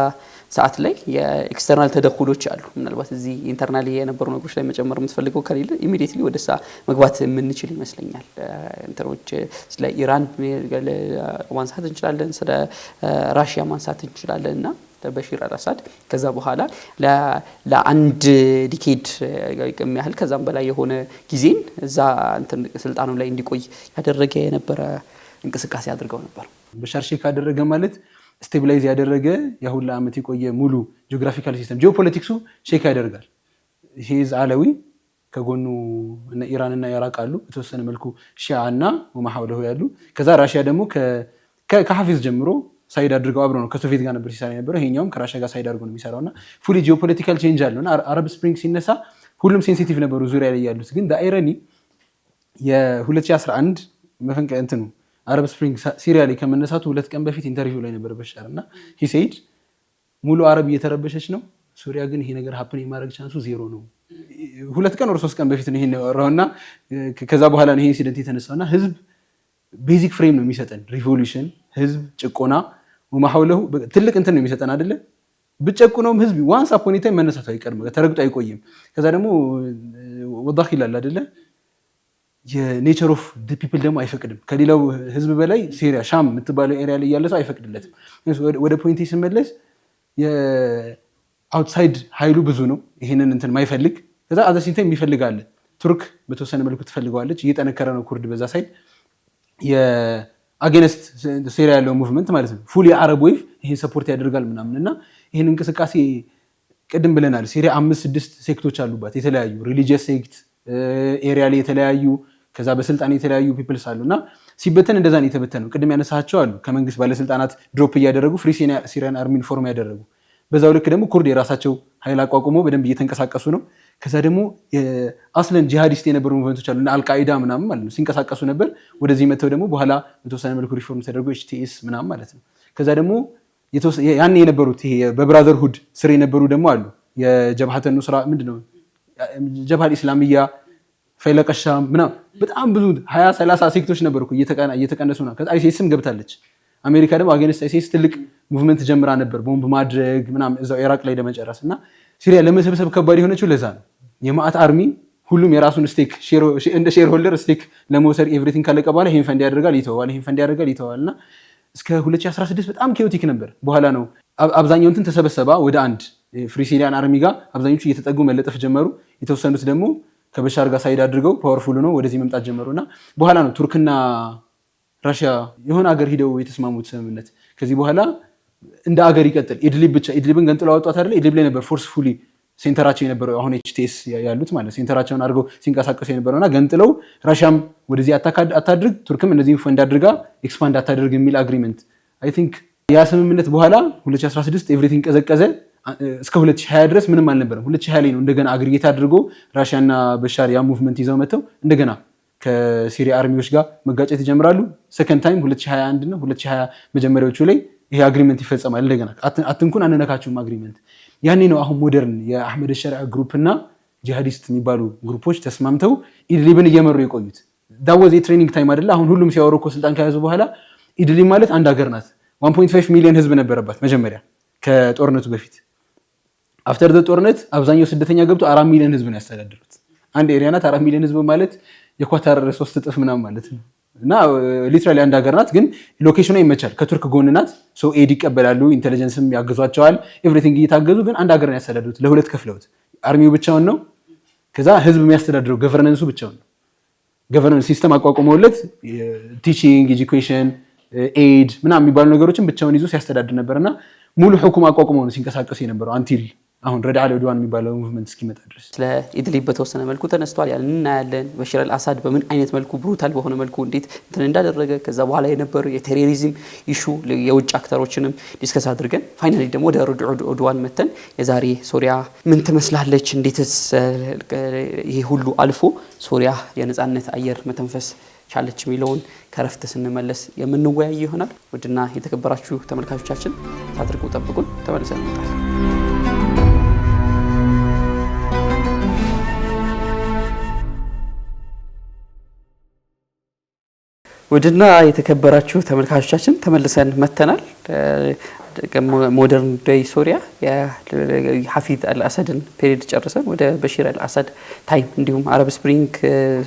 ሰዓት ላይ የኤክስተርናል ተደኩሎች አሉ ምናልባት እዚህ ኢንተርናሊ የነበሩ ነገሮች ላይ መጨመር የምትፈልገው ከሌለ ኢሚዲየትሊ ወደሳ መግባት የምንችል ይመስለኛል እንትሮች ስለ ኢራን ማንሳት እንችላለን ስለ ራሺያ ማንሳት እንችላለንና በሽር አልአሳድ ከዛ በኋላ ለአንድ ዲኬድ የሚያህል ከዛም በላይ የሆነ ጊዜን እዛ እንትን ስልጣኑ ላይ እንዲቆይ ያደረገ የነበረ እንቅስቃሴ አድርገው ነበር በሻር ሼክ አደረገ ማለት ስቴቢላይዝ ያደረገ ያሁላ አመት የቆየ ሙሉ ጂኦግራፊካል ሲስተም ጂኦፖለቲክሱ ሼክ ያደርጋል ሂዝ አለዊ ከጎኑ እና ኢራን እና ኢራቅ አሉ በተወሰነ መልኩ ሺአ እና ወማሐውለው ያሉ ከዛ ራሺያ ደግሞ ከሐፊዝ ጀምሮ ሳይድ አድርገው አብረው ነው ከሶቪየት ጋር ነበር ሲሰራ የነበረው ይሄኛውም ከራሺያ ጋር ሳይድ አድርገው ነው የሚሰራውና ፉሊ ጂኦፖለቲካል ቼንጅ አለውና አረብ ስፕሪንግ ሲነሳ ሁሉም ሴንሲቲቭ ነበሩ ዙሪያ ላይ ያሉት ግን ዳይረኒ የ2011 መፈንቀ እንትኑ አረብ ስፕሪንግ ሲሪያ ላይ ከመነሳቱ 2 ቀን በፊት ኢንተርቪው ላይ ነበር በሻርና ሂ ሴድ ሙሉ አረብ እየተረበሸች ነው ሱሪያ ግን ይሄ ነገር ሀፕን የማድረግ ቻንሱ 0 ነው 2 ቀን ወር 3 ቀን በፊት ነው ይሄን ያወራውና ከዛ በኋላ ነው ይሄ ኢንሲደንት የተነሳውና ህዝብ ቤዚክ ፍሬም ነው የሚሰጠን ሪቮሉሽን ህዝብ ጭቆና ወማሐውለው ትልቅ እንትን ነው የሚሰጠን አይደለ ብጨቁነውም ህዝብ ዋንስ አፖን ታይም መነሳቱ አይቀርም ተረግጦ አይቆይም ከዛ ደግሞ ወዳህ ይላል አይደለ የኔቸር ኦፍ ዘ ፒፕል ደግሞ አይፈቅድም ከሌላው ህዝብ በላይ ሲሪያ ሻም የምትባለው ኤሪያ ላይ ያለ ሰው አይፈቅድለትም ወደ ፖይንት ሲመለስ የአውትሳይድ ኃይሉ ብዙ ነው ይሄንን እንትን ማይፈልግ ከዛ አዘሲንተ የሚፈልግ አለ ቱርክ በተወሰነ መልኩ ትፈልገዋለች እየጠነከረ ነው ኩርድ በዛ ሳይድ የአጌንስት ሲሪያ ያለው ሙቭመንት ማለት ነው ፉሊ አረብ ዌቭ ይሄን ሰፖርት ያደርጋል ምናምንና ይሄን እንቅስቃሴ ቅድም ብለናል ሲሪያ 5-6 ሴክቶች አሉባት የተለያዩ ሪሊጂየስ ሴክት ኤሪያ ላይ የተለያዩ ከዛ በስልጣን የተለያዩ ፒፕልስ አሉና ሲበተን እንደዛ ነው የተበተነው ቅድም ያነሳቸው አሉ ከመንግስት ባለስልጣናት ድሮፕ እያደረጉ ፍሪ ሲሪያን አርሚን ፎርም ያደረጉ በዛው ልክ ደግሞ ኩርድ የራሳቸው ኃይል አቋቁሞ በደንብ እየተንቀሳቀሱ ነው ከዛ ደግሞ አስለን ጂሃዲስት የነበሩ ሙቭመንቶች አሉና አልቃይዳ ምናምን ማለት ነው ሲንቀሳቀሱ ነበር ወደዚህ መተው ደግሞ በኋላ በተወሰነ መልኩ ሪፎርም ተደርጎ ኤችቲኤስ ምናምን ማለት ነው ከዛ ደግሞ ያኔ የነበሩት ይሄ በብራዘርሁድ ስር የነበሩ ደግሞ አሉ የጀብሃተ ኑስራ ምንድነው ጀብሃ ኢስላሚያ ፈይለቀሻ ምናምን በጣም ብዙ 20-30 ሴክቶች ነበርኩ እየተቀነሱ ነው ከዛ አይሲስም ገብታለች አሜሪካ ደግሞ አገንስት አይሲስ ትልቅ ሙቭመንት ጀምራ ነበር ቦምብ ማድረግ ምናምን እዛው ኢራቅ ላይ ለመጨረስ እና ሲሪያ ለመሰብሰብ ከባድ የሆነችው ለዛ ነው የማአት አርሚ ሁሉም የራሱን ስቴክ እንደ ሼር ሆልደር ስቴክ ለመውሰድ ኤቭሪቲንግ ካለቀ በኋላ ይሄን ፈንድ ያደርጋል ይተዋልና እስከ 2016 በጣም ኬዮቲክ ነበር በኋላ ነው አብዛኛው እንትን ተሰበሰባ ወደ አንድ ፍሪ ሲሪያን አርሚ ጋር አብዛኞቹ እየተጠጉ መለጠፍ ጀመሩ የተወሰኑት ደግሞ ከበሻር ጋር ሳይድ አድርገው ፓወርፉል ነው ወደዚህ መምጣት ጀመሩና በኋላ ነው ቱርክና ራሺያ የሆነ ሀገር ሂደው የተስማሙት ስምምነት ከዚህ በኋላ እንደ ሀገር ይቀጥል ኢድሊብን ገንጥለው አወጧት አይደል ኢድሊብ ላይ ነበር ፎርስፉሊ ሴንተራቸው የነበረው አሁን ኤችቲኤስ ያሉት ማለት ሴንተራቸውን አድርገው ሲንቀሳቀሱ የነበረውና ገንጥለው ራሺያም ወደዚህ አታድርግ ቱርክም እንደዚህ ፈንድ አድርጋ ኤክስፓንድ አታድርግ የሚል አግሪመንት አይ ቲንክ ያ ስምምነት በኋላ 2016 ኤቭሪቲንግ ቀዘቀዘ እስከ 2020 ድረስ ምንም አልነበረም 2020 ላይ ነው እንደገና አግሪጌት አድርጎ ራሺያና በሻር ያ ሙቭመንት ይዘው መተው እንደገና ከሲሪያ አርሚዎች ጋር መጋጨት ይጀምራሉ። ሰከንድ ታይም 2021 ነው 2020 መጀመሪያዎቹ ላይ ይሄ አግሪመንት ይፈጸማል። እንደገና አትንኩን አንነካችሁም አግሪመንት። ያኔ ነው አሁን ሞደርን የአህመድ ሸሪዓ ግሩፕ እና ጂሃዲስት የሚባሉ ግሩፖች ተስማምተው ኢድሊብን እየመሩ የቆዩት። ዳወዝ የትሬኒንግ ታይም አይደለ? አሁን ሁሉም ሲያወሩ እኮ ስልጣን ከያዙ በኋላ ኢድሊብ ማለት አንድ ሀገር ናት። 1.5 ሚሊዮን ህዝብ ነበረባት መጀመሪያ ከጦርነቱ በፊት። አፍተር ጦርነት አብዛኛው ስደተኛ ገብቶ 4 ሚሊዮን ህዝብ ነው ያስተዳድሩት። አንድ ኤሪያ ናት። 4 ሚሊዮን ህዝብ ማለት የኳታር 3 እጥፍ ምናምን ማለት ነው። እና ሊትራሊ አንድ ሀገር ናት፣ ግን ሎኬሽኗ ይመቻል። ከቱርክ ጎን ናት። ሶ ኤድ ይቀበላሉ፣ ኢንተለጀንስም ያግዟቸዋል። ኤቭሪቲንግ እየታገዙ ግን አንድ ሀገር ነው ያስተዳድሩት። ለሁለት ከፍለውት አርሚው ብቻውን ነው፣ ከዛ ህዝብ የሚያስተዳድረው ገቨርነንሱ ብቻውን ነው። ገቨርነንስ ሲስተም አቋቁመውለት ቲቺንግ፣ ኤጁኬሽን፣ ኤድ ምናምን የሚባሉ ነገሮችን ብቻውን ይዞ ሲያስተዳድር ነበርና ሙሉ ሁኩም አቋቁመው ነው ሲንቀሳቀሱ የነበረው አንቲል አሁን ረዳ አልዑድዋን የሚባለው ሙቭመንት እስኪመጣ ድረስ። ስለ ኢድሊብ በተወሰነ መልኩ ተነስቷል። ያን እናያለን። በሽር አልአሳድ በምን አይነት መልኩ ብሩታል በሆነ መልኩ እንዴት እንትን እንዳደረገ፣ ከዛ በኋላ የነበረው የቴሮሪዝም ኢሹ የውጭ አክተሮችንም ዲስከስ አድርገን ፋይናሊ ደግሞ ወደ ዑድዋን መተን የዛሬ ሶሪያ ምን ትመስላለች፣ እንዴትስ ይሄ ሁሉ አልፎ ሶሪያ የነጻነት አየር መተንፈስ ቻለች የሚለውን ከረፍት ስንመለስ የምንወያይ ይሆናል። ውድና የተከበራችሁ ተመልካቾቻችን ታድርጉ፣ ጠብቁን። ተመልሰን እንመጣለን። ውድና የተከበራችሁ ተመልካቾቻችን ተመልሰን መተናል። ሞደርን ዴይ ሶሪያ የሐፊዝ አልአሳድን ፔሪድ ጨርሰን ወደ በሽር አልአሳድ ታይም እንዲሁም አረብ ስፕሪንግ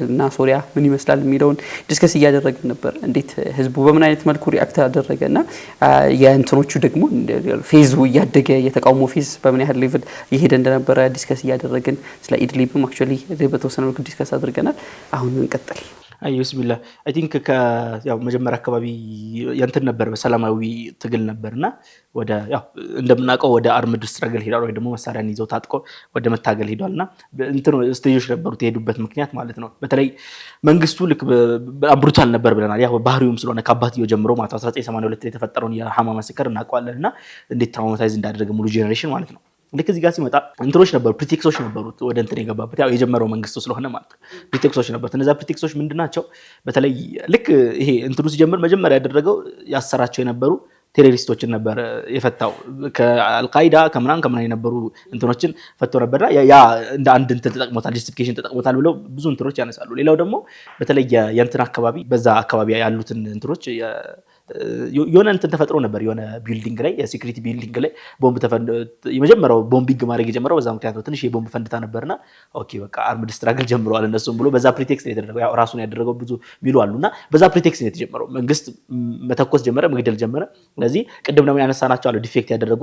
እና ሶሪያ ምን ይመስላል የሚለውን ዲስከስ እያደረግን ነበር። እንዴት ህዝቡ በምን አይነት መልኩ ሪአክት አደረገና የእንትኖቹ ደግሞ ፌዙ እያደገ የተቃውሞ ፌዝ በምን ያህል ሌቭል እየሄደ እንደነበረ ዲስከስ እያደረግን ስለ ኢድሊብም አክቹአሊ በተወሰነ መልኩ ዲስከስ አድርገናል። አሁን እንቀጥል። አይ ቢስሚላህ አይ ቲንክ ያው መጀመሪያ አካባቢ ያንተን ነበር በሰላማዊ ትግል ነበርና ወደ ያው እንደምናውቀው ወደ አርምድ ስትራግል ሄዳል ወይ ደግሞ መሳሪያን ይዘው ታጥቆ ወደ መታገል ሄዷልና እንትን ስቴጆች ነበሩት የሄዱበት ምክንያት ማለት ነው። በተለይ መንግስቱ ልክ ብሩታል ነበር ብለናል። ያው ባህሪውም ስለሆነ ከአባትየው ጀምሮ ማለት 1982 ላይ የተፈጠረውን የሐማ ማሰከር እናውቀዋለንና እንዴት ትራውማታይዝ እንዳደረገ ሙሉ ጄኔሬሽን ማለት ነው። ልክ እዚህ ጋር ሲመጣ እንትኖች ነበሩ፣ ፕሪቴክሶች ነበሩት ወደ እንትን የገባበት ያው የጀመረው መንግስቱ ስለሆነ ማለት ነው። ፕሪቴክሶች ነበሩት። እነዛ ፕሪቴክሶች ምንድናቸው? በተለይ ልክ ይሄ እንትኑ ሲጀምር መጀመሪያ ያደረገው ያሰራቸው የነበሩ ቴሮሪስቶችን ነበር የፈታው። ከአልቃይዳ ከምናምን የነበሩ እንትኖችን ፈቶ ነበርና ያ እንደ አንድ እንትን ተጠቅሞታል፣ ጀስቲፊኬሽን ተጠቅሞታል ብለው ብዙ እንትኖች ያነሳሉ። ሌላው ደግሞ በተለይ የእንትን አካባቢ በዛ አካባቢ ያሉትን እንትኖች የሆነ እንትን ተፈጥሮ ነበር። የሆነ ቢልዲንግ ላይ የሴኩሪቲ ቢልዲንግ ላይ ቦምብ የመጀመሪያው ቦምቢንግ ማድረግ የጀመረው በዛ ምክንያት ነው። ትንሽ የቦምብ ፈንድታ ነበርና ኦኬ በቃ አርምድ ስትራግል ጀምረዋል እነሱም ብሎ በዛ ፕሪቴክስት ነው የተደረገው። ያው ራሱን ያደረገው ብዙ ሚሉ አሉና በዛ ፕሪቴክስት ነው የተጀመረው። መንግስት መተኮስ ጀመረ፣ መግደል ጀመረ። ስለዚህ ቅድም ደግሞ ያነሳናቸው አሉ ዲፌክት ያደረጉ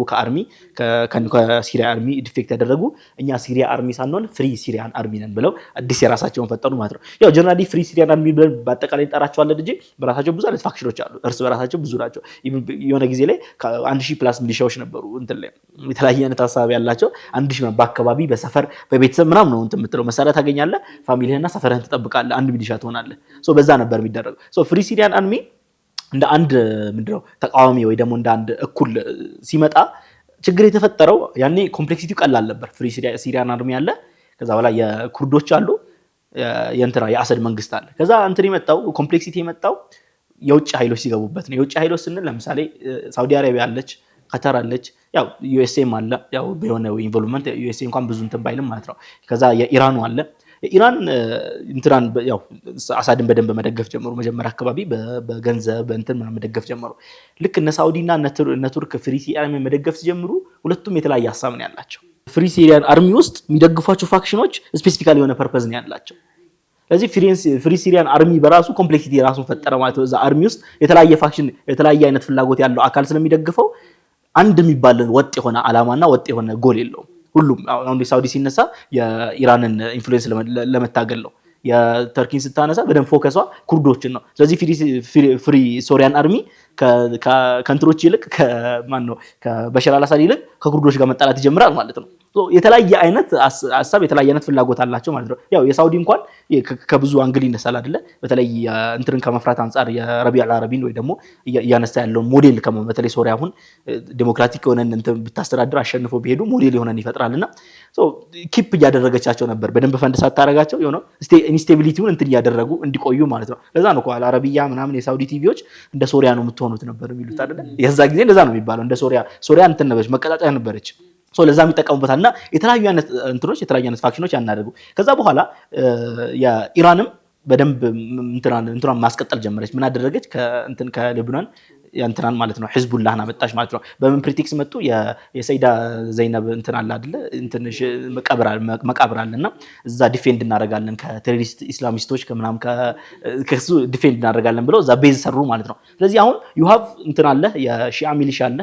ከሲሪያ አርሚ ዲፌክት ያደረጉ እኛ ሲሪያ አርሚ ሳንሆን ፍሪ ሲሪያን አርሚ ነን ብለው አዲስ የራሳቸውን ፈጠሩ ማለት ነው። ያው ጀነራሊ ፍሪ ሲሪያን አርሚ ብለን በአጠቃላይ እንጠራቸዋለን እንጂ በራሳቸው ብዙ አይነት ፋክሽኖች አሉ እርስ በራሳቸው ብዙ ናቸው። የሆነ ጊዜ ላይ 1000 ፕላስ ሚሊሻዎች ነበሩ እንትን ላይ የተለያየ አይነት ሀሳብ ያላቸው 1000 በአካባቢ በሰፈር በቤተሰብ ምናምን ነው እንትን የምትለው መሳሪያ ታገኛለህ፣ ፋሚሊህና ሰፈርህን ትጠብቃለህ፣ አንድ ሚሊሻ ትሆናለህ። ሶ በዛ ነበር የሚደረገው። ሶ ፍሪ ሲሪያን አርሚ እንደ አንድ ምንድነው ተቃዋሚ ወይ ደግሞ እንደ አንድ እኩል ሲመጣ ችግር የተፈጠረው ያኔ ኮምፕሌክሲቲው ቀላል ነበር። ፍሪ ሲሪያን አርሚ አለ፣ ከዛ በኋላ የኩርዶች አሉ፣ የአሰድ መንግስት አለ። ከዛ እንትን የመጣው ኮምፕሌክሲቲ የመጣው የውጭ ኃይሎች ሲገቡበት ነው። የውጭ ኃይሎች ስንል ለምሳሌ ሳውዲ አረቢያ አለች፣ ቀታር አለች፣ ያው ዩኤስኤም አለ። ያው በሆነ ኢንቮልቭመንት ዩኤስኤ እንኳን ብዙ እንትን ባይልም ማለት ነው። ከዛ የኢራኑ አለ። ኢራን እንትራን ያው አሳድን በደንብ መደገፍ ጀመሩ። መጀመሪያ አካባቢ በገንዘብ በእንትን መደገፍ ጀመሩ። ልክ እነ ሳውዲና እነ ቱርክ ፍሪ ሲሪያን መደገፍ ሲጀምሩ ሁለቱም የተለያየ ሀሳብ ነው ያላቸው። ፍሪ ሲሪያን አርሚ ውስጥ የሚደግፏቸው ፋክሽኖች ስፔሲፊካሊ የሆነ ፐርፐዝ ነው ያላቸው። ስለዚህ ፍሪ ሲሪያን አርሚ በራሱ ኮምፕሌክሲቲ ራሱን ፈጠረ ማለት ነው። እዛ አርሚ ውስጥ የተለያየ ፋክሽን የተለያየ አይነት ፍላጎት ያለው አካል ስለሚደግፈው አንድ የሚባል ወጥ የሆነ አላማና ወጥ የሆነ ጎል የለውም። ሁሉም አሁን ሳውዲ ሲነሳ የኢራንን ኢንፍሉዌንስ ለመታገል ነው። የተርኪን ስታነሳ በደንብ ፎከሷ ኩርዶችን ነው። ስለዚህ ፍሪ ሶሪያን አርሚ ከእንትኖች ይልቅ ከማን ነው ከበሽር አልአሳድ ይልቅ ከኩርዶች ጋር መጣላት ይጀምራል ማለት ነው። የተለያየ አይነት ሐሳብ የተለያየ አይነት ፍላጎት አላቸው ማለት ነው። ያው የሳውዲ እንኳን ከብዙ አንግል ይነሳል አይደለ? በተለይ እንትርን ከመፍራት አንፃር የረቢዕ አልዓረቢን ወይ ደግሞ ያነሳ ያለው ሞዴል በተለይ ሶሪያ አሁን ዲሞክራቲክ የሆነን እንትን ብታስተዳድር አሸንፎ ቢሄዱ ሞዴል የሆነን ይፈጥራልና ኪፕ እያደረገቻቸው ነበር። በደንብ ፈንድ ሳታረጋቸው የሆነ ኢንስቴቢሊቲውን እንትን እያደረጉ እንዲቆዩ ማለት ነው። ለዛ ነው አልዓረቢያ ምናምን የሳውዲ ቲቪዎች እንደ ሶሪያ ነው የምትሆኑት ነበር የሚሉት አይደለ? የዛ ጊዜ እንደዛ ነው የሚባለው። እንደ ሶሪያ እንትን ነበረች፣ መቀጣጫ ነበረች። ለዛ የሚጠቀሙበታልና የተለያዩ አይነት እንትኖች የተለያዩ አይነት ፋክሽኖች ያናደርጉ። ከዛ በኋላ የኢራንም በደንብ እንትናን ማስቀጠል ጀመረች። ምን አደረገች? ከሌባኖን እንትናን ማለት ነው ሂዝቡላህን አመጣች ማለት ነው። በምን ፕሪቴክስ መጡ? የሰይዳ ዘይነብ እንትን አለ አይደለ? እንትን መቃብር አለና እዛ ዲፌንድ እናደርጋለን ከቴሮሪስት ኢስላሚስቶች ከምናም ከሱ ዲፌንድ እናደርጋለን ብለው እዛ ቤዝ ሰሩ ማለት ነው። ስለዚህ አሁን ዩ ሃቭ እንትን አለ የሺአ ሚሊሻ አለ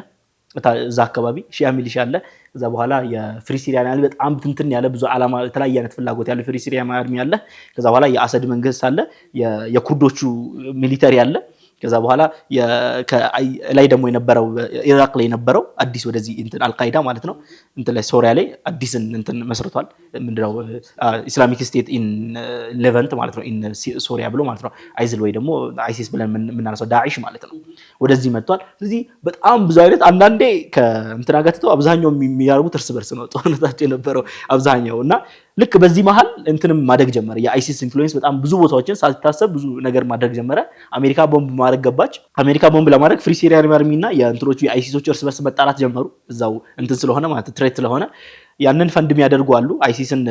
እዛ አካባቢ ሺአ ሚሊሻ አለ። ከዛ በኋላ የፍሪ ሲሪያን ያለ በጣም ትንትን ያለ ብዙ ዓላማ የተለያየ አይነት ፍላጎት ያለ ፍሪ ሲሪያ አርሚ አለ። ከዛ በኋላ የአሰድ መንግስት አለ፣ የኩርዶቹ ሚሊተሪ አለ። ከዛ በኋላ ላይ ደግሞ የነበረው ኢራቅ ላይ የነበረው አዲስ ወደዚህ እንትን አልቃይዳ ማለት ነው እንትን ላይ ሶሪያ ላይ አዲስ እንትን መስርቷል። ምንድነው ኢስላሚክ ስቴት ኢን ሌቨንት ማለት ነው ኢን ሶሪያ ብሎ ማለት ነው። አይዝል ወይ ደግሞ አይሲስ ብለን የምናነሳው ዳዒሽ ማለት ነው ወደዚህ መጥቷል። ስለዚህ በጣም ብዙ አይነት አንዳንዴ ከእንትና ጋር ተጠው አብዛኛው የሚያርጉት እርስ በርስ ነው ጦርነታቸው የነበረው አብዛኛው እና ልክ በዚህ መሃል እንትንም ማደግ ጀመረ። የአይሲስ ኢንፍሉዌንስ በጣም ብዙ ቦታዎችን ሳልታሰብ ብዙ ነገር ማድረግ ጀመረ። አሜሪካ ቦምብ ማድረግ ገባች። አሜሪካ ቦምብ ለማድረግ ፍሪ ሲሪያን አርሚና የእንትሮቹ የአይሲሶች እርስ በርስ መጣላት ጀመሩ። እዛው እንትን ስለሆነ ማለት ትሬት ስለሆነ ያንን ፈንድም ያደርጉ አሉ፣ አይሲስን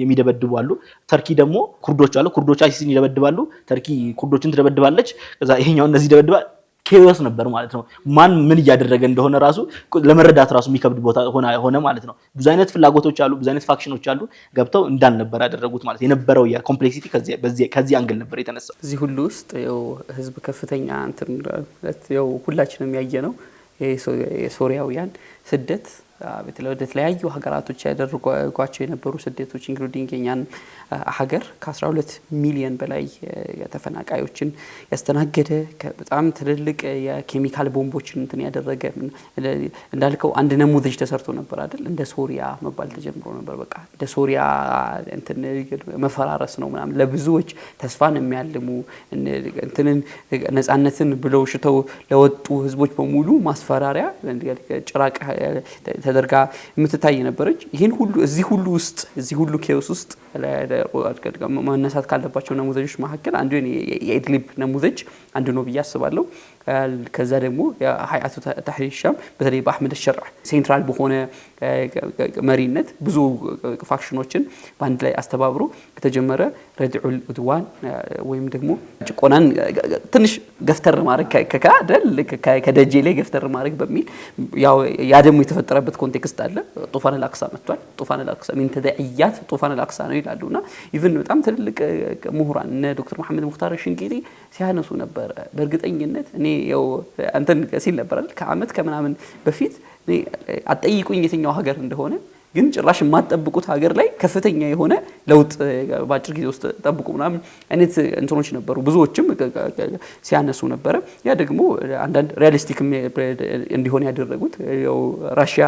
የሚደበድቡ አሉ። ተርኪ ደግሞ ኩርዶች አሉ፣ ኩርዶች አይሲስን ይደበድባሉ፣ ተርኪ ኩርዶችን ትደበድባለች። ከዛ ይሄኛው እነዚህ ይደበድባል። ኬዮስ ነበር ማለት ነው። ማን ምን እያደረገ እንደሆነ ራሱ ለመረዳት ራሱ የሚከብድ ቦታ ሆነ ማለት ነው። ብዙ አይነት ፍላጎቶች አሉ፣ ብዙ አይነት ፋክሽኖች አሉ። ገብተው እንዳልነበር ያደረጉት ማለት የነበረው የኮምፕሌክሲቲ ከዚህ አንግል ነበር የተነሳው። እዚህ ሁሉ ውስጥ ያው ህዝብ ከፍተኛ እንትን ያው ሁላችንም ያየነው የሶሪያውያን ስደት ወደ ተለያዩ ሀገራቶች ያደረጓቸው የነበሩ ስደቶች ኢንክሉዲንግ የኛን ሀገር ከ12 ሚሊዮን በላይ ተፈናቃዮችን ያስተናገደ በጣም ትልልቅ የኬሚካል ቦምቦችን እንትን ያደረገ እንዳልከው አንድ ነሙዝጅ ተሰርቶ ነበር አይደል? እንደ ሶሪያ መባል ተጀምሮ ነበር። በቃ እንደ ሶሪያ እንትን መፈራረስ ነው ምናምን ለብዙዎች ተስፋን የሚያልሙ እንትንን ነፃነትን ብለው ሽተው ለወጡ ህዝቦች በሙሉ ማስፈራሪያ ጭራቅ ተደርጋ የምትታይ ነበረች። ይሄን ሁሉ እዚህ ሁሉ ኬዎስ ውስጥ መነሳት ካለባቸው ነሙዘጆች መካከል አንዱ የኢድሊብ ነሙዘጅ አንዱ ነው ብዬ አስባለሁ። ከዛ ደግሞ የሀይአቱ ተሕሪር ሻም በተለይ በአህመድ ሸርዕ ሴንትራል በሆነ መሪነት ብዙ ፋክሽኖችን በአንድ ላይ አስተባብሮ ከተጀመረ ረድዑል ዑድዋን ወይም ደግሞ ጭቆናን ትንሽ ገፍተር ማድረግ ከደጄ ላይ ገፍተር ማድረግ በሚል ያ ደግሞ የተፈጠረበት ኮንቴክስት አለ። ጡፋን አልአቅሳ መጥቷል። ጡፋን አልአቅሳ ሚን ተደዕያት ጡፋን አልአቅሳ ነው ይላሉና ኢቭን በጣም ትልልቅ ምሁራን እነ ዶክተር መሐመድ ሙኽታር ሽንቂጢ ሲያነሱ ነበር። በእርግጠኝነት እኔ አንተን ሲል ነበር ከዓመት ከምናምን በፊት አጠይቁኝ የትኛው ሀገር እንደሆነ ግን ጭራሽ የማትጠብቁት ሀገር ላይ ከፍተኛ የሆነ ለውጥ በአጭር ጊዜ ውስጥ ጠብቁ ምናምን አይነት እንትኖች ነበሩ። ብዙዎችም ሲያነሱ ነበረ። ያ ደግሞ አንዳንድ ሪያሊስቲክ እንዲሆን ያደረጉት ራሽያ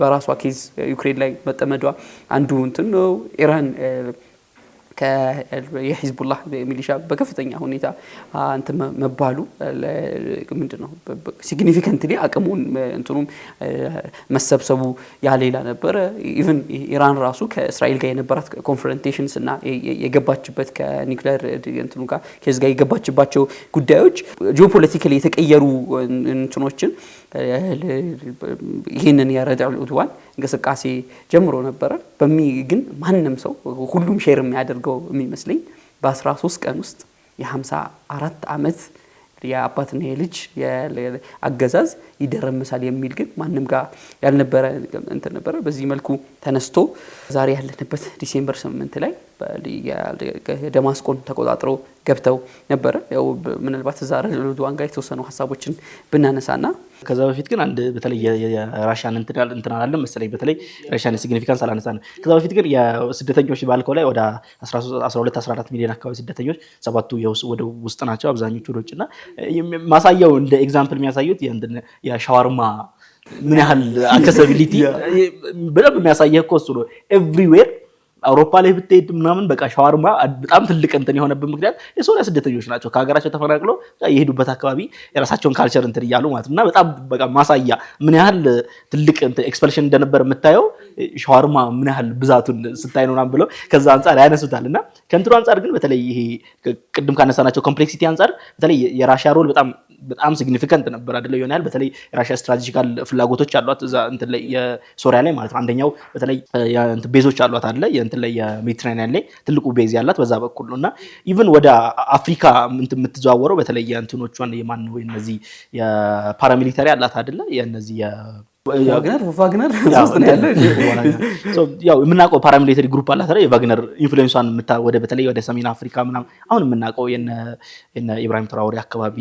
በራሷ ኬዝ ዩክሬን ላይ መጠመዷ አንዱ እንትን ነው። ኢራን የሂዝቡላህ ሚሊሻ በከፍተኛ ሁኔታ አንተ መባሉ ምንድነው ሲግኒፊካንትሊ አቅሙን እንትኑም መሰብሰቡ ያሌላ ነበረ። ኢቭን ኢራን ራሱ ከእስራኤል ጋር የነበራት ኮንፍሮንቴሽንስ እና የገባችበት ከኒውክሌር እንትኑ ጋር ከዚህ ጋር የገባችባቸው ጉዳዮች ጂኦፖለቲካሊ የተቀየሩ እንትኖችን ይህንን የረድዑል ዑድዋን እንቅስቃሴ ጀምሮ ነበረ። ግን ማንም ሰው ሁሉም ሼር የሚያደርገው የሚመስለኝ በ13 ቀን ውስጥ የ54 ዓመት የአባትና የልጅ አገዛዝ ይደረምሳል የሚል ግን ማንም ጋር ያልነበረ እንትን ነበረ። በዚህ መልኩ ተነስቶ ዛሬ ያለንበት ዲሴምበር 8 ላይ ደማስቆን ተቆጣጥረው ገብተው ነበር። ያው ምናልባት እዛ ሬድዋን ጋር የተወሰኑ ሀሳቦችን ብናነሳና ከዛ በፊት ግን አንድ በተለይ የራሽያን እንትን አላለም መሰለኝ በተለይ ራሽያን ሲግኒፊካንስ አላነሳንም። ከዛ በፊት ግን የስደተኞች ባልከው ላይ ወደ 12-14 ሚሊዮን አካባቢ ስደተኞች 7ቱ ወደ ውስጥ ናቸው አብዛኞቹ ወደ ውጭና ማሳያው እንደ ኤግዛምፕል የሚያሳዩት የሻዋርማ ምን ያህል አክሰሲቢሊቲ በደንብ የሚያሳየው እኮ እሱ ነው። ኤቭሪዌር አውሮፓ ላይ ብትሄድ ምናምን በቃ ሻዋርማ በጣም ትልቅ እንትን የሆነበት ምክንያት የሶሪያ ስደተኞች ናቸው ከሀገራቸው ተፈናቅለው የሄዱበት አካባቢ የራሳቸውን ካልቸር እንትን እያሉ ማለት እና በጣም በቃ ማሳያ ምን ያህል ትልቅ ኤክስፐልሽን እንደነበር የምታየው ሻዋርማ ምን ያህል ብዛቱን ስታይ ነው ምናምን ብለው ከዛ አንፃር ያነሱታል። እና ከእንትኑ አንፃር ግን በተለይ ይሄ ቅድም ካነሳናቸው ኮምፕሌክሲቲ አንፃር በተለይ የራሽያ ሮል በጣም ሲግኒፊካንት ነበር አይደለ? ይሆናል በተለይ የራሽያ ስትራቴጂካል ፍላጎቶች አሏት እዛ እንትን ላይ የሶሪያ ላይ ማለት ነው። አንደኛው በተለይ እንትን ቤዞች አሏት አይደለ? የእንትን ላይ የሜዲትራኒያን ላይ ትልቁ ቤዝ ያላት በዛ በኩል ነውና ኢቭን ወደ አፍሪካ የምትዘዋወረው በተለይ የእንትኖቿን የማን ነው እነዚህ የፓራሚሊታሪ አላት አይደለ? የእነዚህ ዋግነር ሶስት ነው ያለው ያው የምናውቀው ፓራሚሊታሪ ግሩፕ አላት አይደል? የዋግነር ኢንፍሉዌንሷን ወደ በተለይ ወደ ሰሜን አፍሪካ ምናምን አሁን የምናውቀው የነ ኢብራሂም ትራኦሬ አካባቢ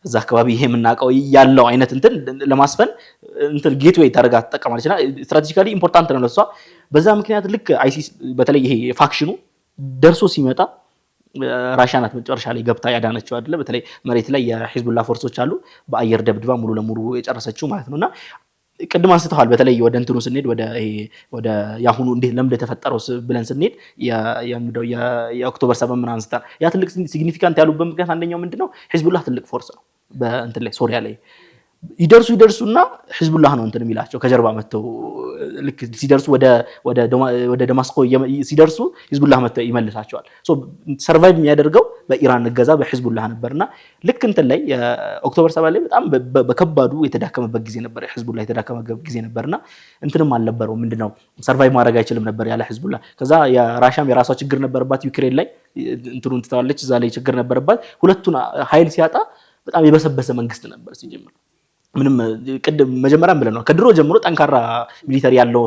እዛ አካባቢ ይሄ የምናውቀው ያለው አይነት እንትን ለማስፈን እንትን ጌትዌይ ታርጋ ተጠቀማለችና ስትራቴጂካሊ ኢምፖርታንት ነው ለሷ። በዛ ምክንያት ልክ አይሲስ በተለይ ይሄ ፋክሽኑ ደርሶ ሲመጣ ራሽያ ናት መጨረሻ ላይ ገብታ ያዳነችው አይደለ? በተለይ መሬት ላይ የሂዝቡላ ፎርሶች አሉ በአየር ደብድባ ሙሉ ለሙሉ የጨረሰችው ማለት ነውና ቅድም አንስተዋል። በተለይ ወደ እንትኑ ስንሄድ ወደ ያሁኑ እንዴት ለምን ተፈጠረው ብለን ስንሄድ የኦክቶበር 7 ምን አንስታል ያ ትልቅ ሲግኒፊካንት ያሉበት ምክንያት አንደኛው ምንድነው ሂዝቡላ ትልቅ ፎርስ ነው በእንትን ላይ ሶሪያ ላይ ይደርሱና ሂዝቡላህ ነው እንትን የሚላቸው ከጀርባ መተው ልክ ሲደርሱ ወደ ደማስቆ ሲደርሱ ሂዝቡላህ መተው ይመልሳቸዋል። ሶ ሰርቫይቭ የሚያደርገው በኢራን እገዛ በሂዝቡላህ ነበርና ልክ እንትን ላይ ኦክቶበር 7 ላይ በጣም በከባዱ የተዳከመበት ጊዜ ነበር። ሂዝቡላህ የተዳከመበት ጊዜ ነበርና እንትንም አልነበረው ምንድነው ሰርቫይቭ ማድረግ አይችልም ነበር ያለ ሂዝቡላህ። ከዛ የራሻም የራሷ ችግር ነበረባት ዩክሬን ላይ እንትኑን ትተዋለች እዛ ላይ ችግር ነበረባት። ሁለቱን ኃይል ሲያጣ በጣም የበሰበሰ መንግስት ነበር ሲጀምር ምንም ቅድም መጀመሪያም ብለን ነው ከድሮ ጀምሮ ጠንካራ ሚሊተሪ ያለው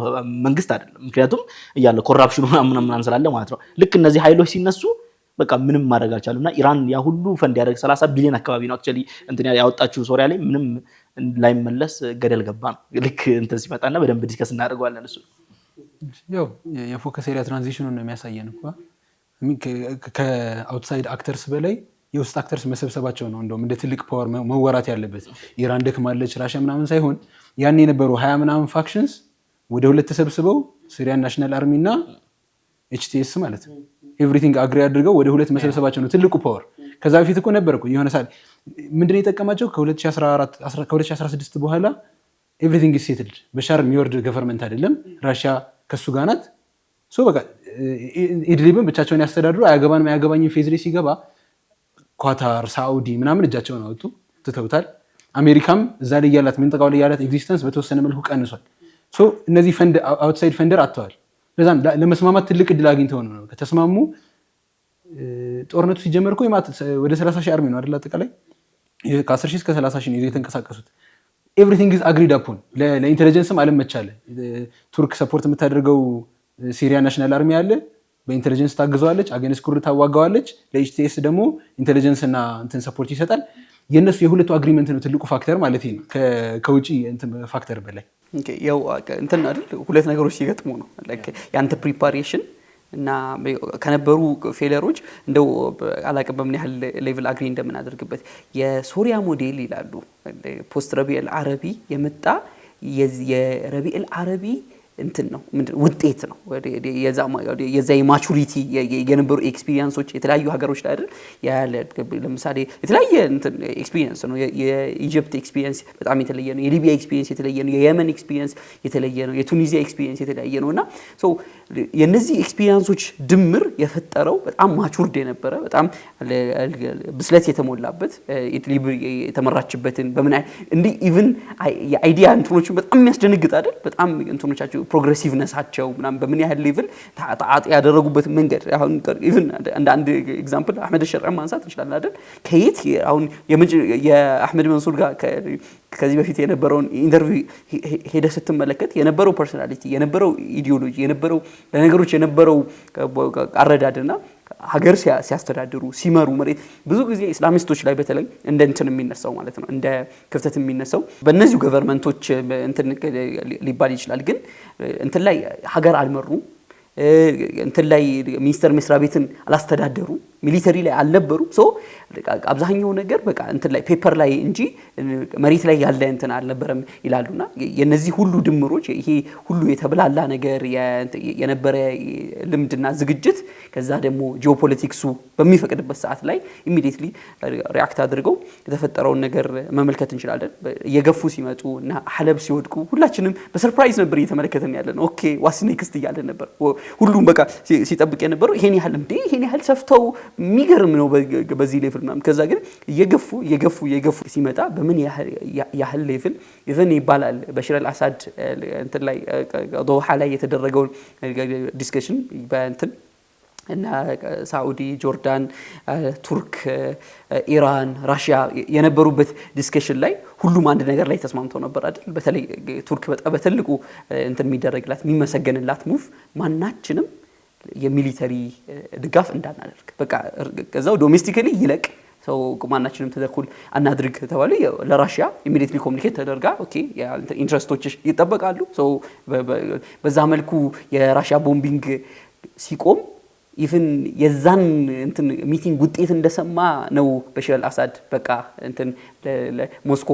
መንግስት አይደለም። ምክንያቱም እያለ ኮራፕሽኑ ምናምን ስላለ ማለት ነው። ልክ እነዚህ ኃይሎች ሲነሱ በቃ ምንም ማድረግ አልቻሉና ኢራን ያ ሁሉ ፈንድ ያደረግ 30 ቢሊዮን አካባቢ ነው አክቹሊ እንትን ያወጣችው ሶሪያ ላይ ምንም ላይመለስ ገደል ገባ ነው። ልክ እንትን ሲመጣና በደንብ ዲስከስ እናደርገዋለን። እሱ ያው የፎከስ ኤሪያ ትራንዚሽኑን ነው የሚያሳየን እኮ ከአውትሳይድ አክተርስ በላይ የውስጥ አክተርስ መሰብሰባቸው ነው እንደውም እንደ ትልቅ ፓወር መወራት ያለበት። ኢራን ደክማለች ራሽያ ምናምን ሳይሆን ያን የነበሩ 20 ምናምን ፋክሽንስ ወደ ሁለት ተሰብስበው ሲሪያን ናሽናል አርሚ እና ኤችቲኤስ ማለት ነው ኤቭሪቲንግ አግሪ አድርገው ወደ ሁለት መሰብሰባቸው ነው ትልቁ ፓወር። ከዛ በፊት እኮ ነበር እኮ የሆነ ሰዓት ምንድነው የጠቀማቸው ከ2016 በኋላ ኤቭሪቲንግ ኢዝ ሴትልድ በሻር የሚወርድ ገቨርንመንት አይደለም ራሽያ ከሱ ጋር ናት። ሶ በቃ ኢድሊብን ብቻቸውን ያስተዳድሩ አያገባኝም ፌዝ ላይ ሲገባ ኳታር ሳኡዲ ምናምን እጃቸውን አወጡ ትተውታል። አሜሪካም እዛ ላይ ያላት ምንጠቃው ላይ ያላት ኤግዚስተንስ በተወሰነ መልኩ ቀንሷል። ሶ እነዚህ ፈንድ አውትሳይድ ፈንደር አጥተዋል። ለዛም ለመስማማት ትልቅ እድል አግኝተው ነው ከተስማሙ ጦርነቱ ሲጀመር እኮ ወደ 30,000 አርሚ ነው አይደል አጠቃላይ ከ10,000 እስከ 30,000 ነው የተንቀሳቀሱት። ኤቭሪቲንግ ኢዝ አግሪድ አፖን ለኢንተለጀንስም አለመቻለ ቱርክ ሰፖርት የምታደርገው ሲሪያ ናሽናል አርሚ አለ በኢንተለጀንስ ታግዘዋለች አገንስ ኩርድ ታዋጋዋለች። ለኤችቲኤስ ደግሞ ኢንተለጀንስ እና እንትን ሰፖርት ይሰጣል። የነሱ የሁለቱ አግሪመንት ነው ትልቁ ፋክተር ማለት ነው ከውጪ እንትን ፋክተር በላይ ያው እንትን አይደል ሁለት ነገሮች ሲገጥሙ ነው ያንተ ፕሪፓሬሽን እና ከነበሩ ፌለሮች እንደው አላቀም በምን ያህል ሌቭል አግሪ እንደምናደርግበት የሶሪያ ሞዴል ይላሉ ፖስት ረቢኤል አረቢ የመጣ የረቢኤል አረቢ እንትን ነው ውጤት ነው የዛ የማቹሪቲ የነበሩ ኤክስፒሪየንሶች የተለያዩ ሀገሮች ላይ አይደል ያለ ለምሳሌ የተለያየ እንትን ኤክስፒሪየንስ ነው። የኢጂፕት ኤክስፒሪየንስ በጣም የተለየ ነው። የሊቢያ ኤክስፒሪየንስ የተለየ ነው። የየመን ኤክስፒሪየንስ የተለየ ነው። የቱኒዚያ ኤክስፒሪየንስ የተለየ ነውና ሶ የነዚህ ኤክስፒሪየንሶች ድምር የፈጠረው በጣም ማቹርድ የነበረ በጣም ብስለት የተሞላበት የተመራችበትን በምን እንዲ ኢቭን የአይዲያ እንትኖችን በጣም የሚያስደነግጥ አይደል በጣም እንትኖቻቸው ፕሮግሬሲቭነሳቸው ምናምን በምን ያህል ሌቭል ተዓጥ ያደረጉበት መንገድ አሁን ኢቭን እንደ አንድ ኤግዛምፕል አህመድ ሸርዓን ማንሳት እንችላለን አይደል ከየት አሁን የአህመድ መንሱር ጋር ከዚህ በፊት የነበረውን ኢንተርቪው ሄደ ስትመለከት የነበረው ፐርሶናሊቲ የነበረው ኢዲዮሎጂ የነበረው ለነገሮች የነበረው አረዳድና ሀገር ሲያስተዳድሩ ሲመሩ መሬት ብዙ ጊዜ ኢስላሚስቶች ላይ በተለይ እንደ እንትን የሚነሳው ማለት ነው እንደ ክፍተት የሚነሳው በእነዚሁ ገቨርንመንቶች እንትን ሊባል ይችላል ግን እንትን ላይ ሀገር አልመሩም እንትን ላይ ሚኒስተር መስሪያ ቤትን አላስተዳደሩ ሚሊተሪ ላይ አልነበሩ ሶ አብዛኛው ነገር በቃ እንትን ላይ ፔፐር ላይ እንጂ መሬት ላይ ያለ እንትን አልነበረም ይላሉና የነዚህ ሁሉ ድምሮች ይሄ ሁሉ የተብላላ ነገር የነበረ ልምድና ዝግጅት ከዛ ደግሞ ጂኦፖለቲክሱ በሚፈቅድበት ሰዓት ላይ ኢሚዲየትሊ ሪአክት አድርገው የተፈጠረውን ነገር መመልከት እንችላለን እየገፉ ሲመጡ እና ሐለብ ሲወድቁ ሁላችንም በሰርፕራይዝ ነበር እየተመለከተን ያለን ኦኬ ዋስ ኔክስት እያለን ነበር ሁሉም በቃ ሲጠብቅ የነበረው ይሄን ያህል ሰፍተው የሚገርም ነው በዚህ ሌቭል ምናምን ከዛ ግን እየገፉ ሲመጣ በምን ያህል ሌቭል ኢቨን ይባላል በሽር አልአሳድ እንትን ላይ ዶሃ ላይ የተደረገው ዲስከሽን በእንትን እና ሳዑዲ ጆርዳን ቱርክ ኢራን ራሽያ የነበሩበት ዲስከሽን ላይ ሁሉም አንድ ነገር ላይ ተስማምተው ነበር አይደል በተለይ ቱርክ በትልቁ እንትን የሚደረግላት የሚመሰገንላት ሙቭ ማናችንም የሚሊተሪ ድጋፍ እንዳናደርግ በቃ ከዛው ዶሜስቲካሊ ይለቅ ሰው ማናችንም ተደኩል አናድርግ ተባለ ለራሽያ ኢሚዲየትሊ ኮሙኒኬት ተደርጋ ኦኬ ኢንትረስቶችሽ ይጠበቃሉ ሶ በዛ መልኩ የራሽያ ቦምቢንግ ሲቆም ኢቭን የዛን እንትን ሚቲንግ ውጤት እንደሰማ ነው በሽር አልአሳድ በቃ እንትን ለሞስኮ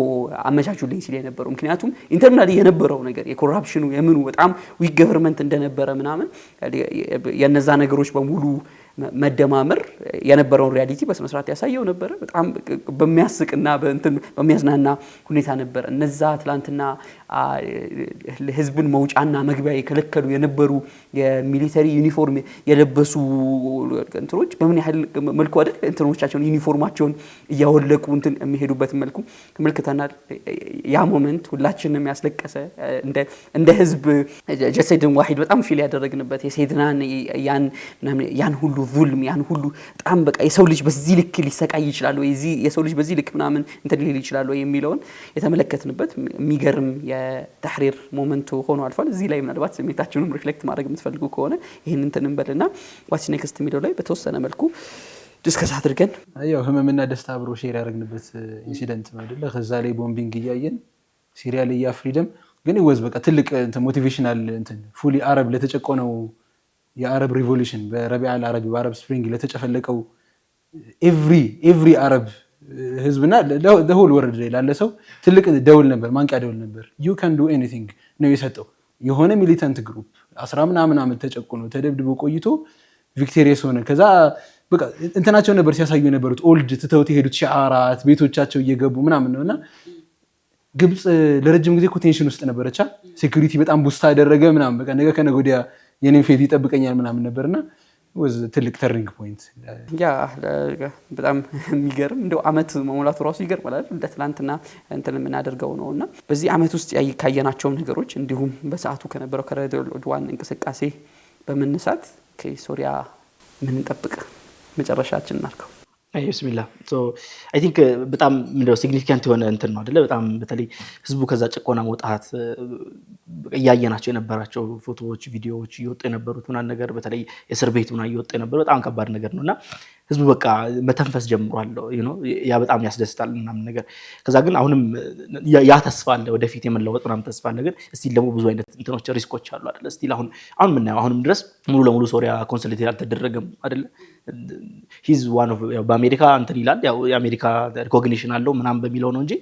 አመቻቹልኝ ሲል የነበረው ምክንያቱም ኢንተርናሊ የነበረው ነገር የኮራፕሽኑ የምኑ በጣም ዊክ ገቨርንመንት እንደነበረ ምናምን የነዛ ነገሮች በሙሉ መደማመር የነበረውን ሪያሊቲ በስነ ስርዓት ያሳየው ነበር በጣም በሚያስቅና በእንትን በሚያዝናና ሁኔታ ነበር እነዛ ትላንትና ህዝብን መውጫና መግቢያ የከለከሉ የነበሩ የሚሊተሪ ዩኒፎርም የለበሱ እንትሮች በምን ያህል መልኩ አይደል እንትኖቻቸውን ዩኒፎርማቸውን እያወለቁ እንትን የሚሄዱበት መልኩ ተመልክተናል ያ ሞመንት ሁላችንም ያስለቀሰ እንደ ህዝብ ጀሰድን ዋሂድ በጣም ፊል ያደረግንበት የሰይድናን ያን ሁሉ ዙልም ያን ሁሉ በጣም በቃ የሰው ልጅ በዚህ ልክ ሊሰቃይ ይችላል ወይ የሰው ልጅ በዚህ ልክ ምናምን እንትን ሊል ይችላል ወይ የሚለውን የተመለከትንበት የሚገርም የተሕሪር ሞመንት ሆኖ አልፏል እዚህ ላይ ምናልባት ስሜታችሁንም ሪፍሌክት ማድረግ የምትፈልጉ ከሆነ ይሄን እንትን እንበልና ዋትስ ኔክስት የሚለው ላይ በተወሰነ መልኩ ዲስከስ አድርገን ያው ህመምና ደስታ አብሮ ሼር ያደረግንበት ኢንሲደንት ነው አይደለ ከዛ ላይ ቦምቢንግ እያየን ሲሪያ ላይ ያ ፍሪደም ግን ይወዝ በቃ ትልቅ እንትን ሞቲቬሽናል እንትን ፉሊ አረብ ለተጨቆነው የአረብ ሪቮሉሽን በረቢዓ አልዓረቢ በአረብ ስፕሪንግ ለተጨፈለቀው ኤቭሪ አረብ ህዝብና ለሆል ወርድ ላይ ላለ ሰው ትልቅ ደውል ነበር ማንቂያ ደውል ነበር you can do anything ነው የሰጠው የሆነ ሚሊታንት ግሩፕ 10 ምናምን ዓመት ተጨቆኖ ተደብድቦ ቆይቶ ቪክቶሪየስ ሆነ ከዛ በቃ እንትናቸው ነበር ሲያሳዩ የነበሩት ኦልድ ትተውት የሄዱት ሺዓራት ቤቶቻቸው እየገቡ ምናምን ነውና ግብጽ ለረጅም ጊዜ ኮቴንሽን ውስጥ ነበረቻ ሴኩሪቲ በጣም ቡስት አደረገ ምናምን በቃ ነገ ከነገ ወዲያ የኔን ፌት ይጠብቀኛል ምናምን ነበርና ወዝ ትልቅ ተርኒንግ ፖይንት ያ በጣም የሚገርም እንደው አመት መሙላቱ ራሱ ይገርማል አይደል እንደ ትላንትና እንትን የምናደርገው ነውና በዚህ አመት ውስጥ ካየናቸው ነገሮች እንዲሁም በሰዓቱ ከነበረው ከረድዋን እንቅስቃሴ በመነሳት ከሶሪያ ምን እንጠብቅ መጨረሻችን እናርከው ቢስሚላህ አይ ቲንክ በጣም ምንድነው ሲግኒፊካንት የሆነ እንትን ነው አይደለ በጣም በተለይ ህዝቡ ከዛ ጭቆና መውጣት ያያናቸው የነበራቸው ፎቶዎች ቪዲዮዎች ይወጡ የነበሩት ምናን ነገር በተለይ የእስር ቤት ምናን ይወጡ የነበሩ በጣም ከባድ ነገር ነውና ህዝቡ በቃ መተንፈስ ጀምሯል ያ በጣም ያስደስታል ምናምን ነገር ከዛ ግን አሁንም ያ ተስፋ አለ ወደፊት የመለወጥ ምናምን ተስፋ አለ ግን እስቲ ደግሞ ብዙ አይነት እንትኖች ሪስኮች አሉ አይደለ እስቲ አሁን ምናየው አሁንም ድረስ ሙሉ ለሙሉ ሶሪያ ኮንሶሊዴት አልተደረገም አይደለ ሂዝ ዋን ኦፍ በአሜሪካ እንትን ይላል ያው የአሜሪካ ሪኮግኒሽን አለው ምናምን በሚለው ነው እንጂ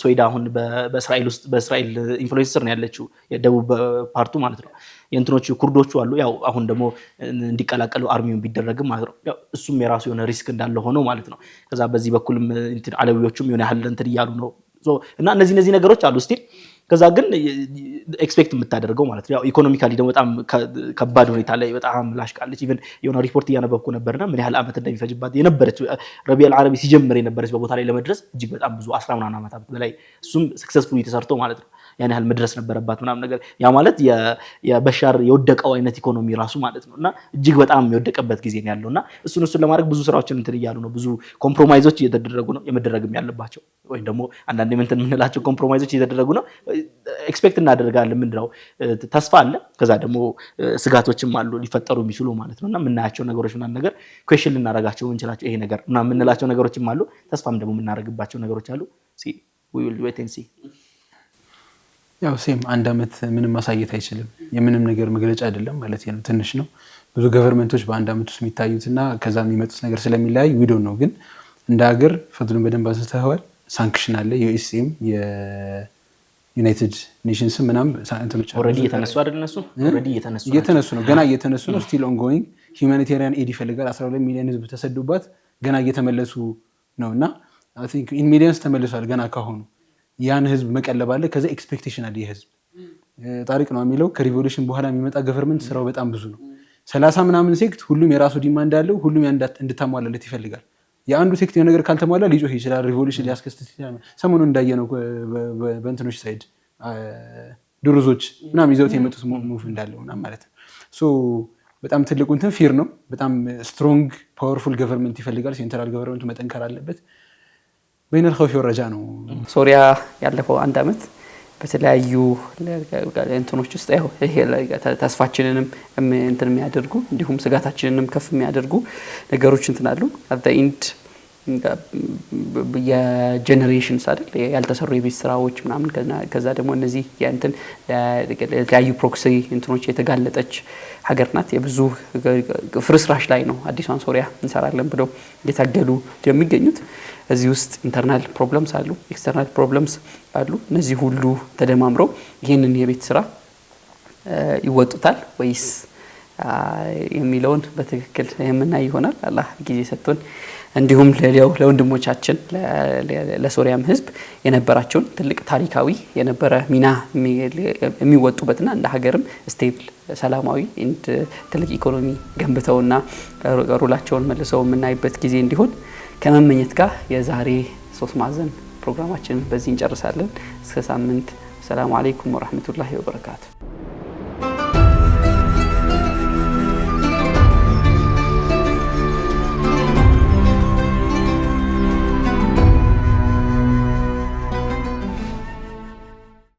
ስዊድን አሁን በእስራኤል ኢንፍሉዌንሰር ነው ያለችው የደቡብ ፓርቱ ማለት ነው የእንትኖቹ ኩርዶቹ አሉ ያው አሁን ደግሞ እንዲቀላቀሉ አርሚውን ቢደረግም ማለት ነው ያው እሱም የራሱ የሆነ ሪስክ እንዳለ ሆኖ ማለት ነው ከዛ በዚህ በኩልም እንትን አለዊዎቹም የሆነ ያህል እንትን ይያሉ ነው እና እነዚህ ነገሮች አሉ ስቲል ከዛ ግን ኤክስፔክት የምታደርገው ማለት ነው ያው ኢኮኖሚካሊ ደግሞ በጣም ከባድ ሁኔታ ላይ በጣም ላሽቃለች ኢቭን የሆነ ሪፖርት እያነበብኩ ነበርና ምን ያህል አመት እንደሚፈጅባት የነበረች ረቢዕ አልዓረቢ ሲጀምር የነበረች በቦታ ላይ ለመድረስ እጅግ በጣም ብዙ 10 ምናምን ዓመታት በላይ እሱም ሰክሰስፉሊ ተሰርቶ ማለት ነው ያን ያህል መድረስ ነበረባት ምናምን ነገር ያ ማለት የበሻር የወደቀው አይነት ኢኮኖሚ ራሱ ማለት ነውና እጅግ በጣም የወደቀበት ጊዜ ነው ያለውና እሱን ለማድረግ ብዙ ስራዎችን እንትን እያሉ ነው ብዙ ኮምፕሮማይዞች እየተደረጉ ነው የመደረግም ያለባቸው ወይ ደግሞ አንዳንድ እንትን ምንላቸው ኮምፕሮማይዞች እየተደረጉ ነው ኤክስፔክት እናደርጋለን ምንድነው ተስፋ አለ ከዛ ደግሞ ስጋቶችም አሉ ሊፈጠሩ የሚችሉ ማለት ነውና ምናያቸው ነገሮች ምናምን ነገር ኩዌስችን ልናረጋቸው እንችላቸው ይሄ ነገር ምናምን ምንላቸው ነገሮችም አሉ ተስፋም ደግሞ ምናረግባቸው ነገሮች አሉ we will wait and see ያው ሴም አንድ አመት ምንም ማሳየት አይችልም የምንም ነገር መግለጫ አይደለም ማለት ነው ትንሽ ነው ብዙ ገቨርንመንቶች በአንድ አመት ውስጥ የሚታዩትና ከዛ የሚመጡት ነገር ስለሚለያይ we don't know ግን እንደ ሀገር ፈድሉን በደንብ አንስተዋል ሳንክሽን አለ ዩኤስኤም የዩናይትድ ኔሽንስ ምናም ሳንክሽኖች ኦሬዲ የተነሱ አይደል እየተነሱ ነው ገና እየተነሱ ነው still ongoing humanitarian aid ይፈልጋል 12 ሚሊዮን ህዝብ ተሰዶባት ገና እየተመለሱ ነውና I think in millions ተመልሷል ገና ካሁኑ ያን ህዝብ መቀለብ አለ ከዛ ኤክስፔክቴሽን አለ የህዝብ ታሪክ ነው የሚለው ከሪቮሉሽን በኋላ የሚመጣ ገቨርንመንት ስራው በጣም ብዙ ነው 30 ምናምን ሴክት ሁሉም የራሱ ዲማንድ አለው ሁሉም እንድታሟላለት ይፈልጋል የአንዱ ሴክት የሆነ ነገር ካልተሟላ ሊጮህ ይችላል ሪቮሉሽን ሊያስከስት ይችላል ሰሞኑን እንዳየነው በእንትኖች ሳይድ ድሩዞች ምናምን ይዘውት የመጡት ሙቭ እንዳለውና ማለት ነው ሶ በጣም ትልቁ እንትን ፊር ነው በጣም ስትሮንግ ፓወርፉል ገቨርንመንት ይፈልጋል ሴንትራል ገቨርንመንቱ መጠንከር አለበት በእነር ኸውፍ ወረጃ ነው ሶሪያ ያለፈው አንድ አመት በተለያዩ እንትኖች ውስጥ ያው ይሄ ተስፋችንንም እንትን የሚያደርጉ እንዲሁም ስጋታችንንም ከፍ የሚያደርጉ ነገሮች እንትን አሉ at the end የጄነሬሽንስ አይደል ያልተሰሩ የቤት ስራዎች ምናምን ከዛ ደግሞ እነዚህ የእንትን ለተለያዩ ፕሮክሲ እንትኖች የተጋለጠች ሀገር ናት የብዙ ፍርስራሽ ላይ ነው አዲሷን ሶሪያ እንሰራለን ብለው እየታገሉ የሚገኙት እዚህ ውስጥ ኢንተርናል ፕሮብለምስ አሉ ኤክስተርናል ፕሮብለምስ አሉ እነዚህ ሁሉ ተደማምረው ይሄንን የቤት ስራ ይወጡታል ወይስ የሚለውን በትክክል የምናይ ይሆናል አላህ ጊዜ ሰጥቶን እንዲሁም ለወንድሞቻችን ለሶሪያም ህዝብ የነበራቸውን ትልቅ ታሪካዊ የነበረ ሚና የሚወጡበትና እንደ ሀገርም ስቴብል ሰላማዊ እንድ ትልቅ ኢኮኖሚ ገንብተውና ሩላቸውን መልሰው የምናይበት ጊዜ እንዲሆን ከመመኘት ጋር የዛሬ 3 ማዕዘን ፕሮግራማችንን በዚህ እንጨርሳለን እስከ ሳምንት ሰላም አለይኩም ወራህመቱላሂ ወበረካቱ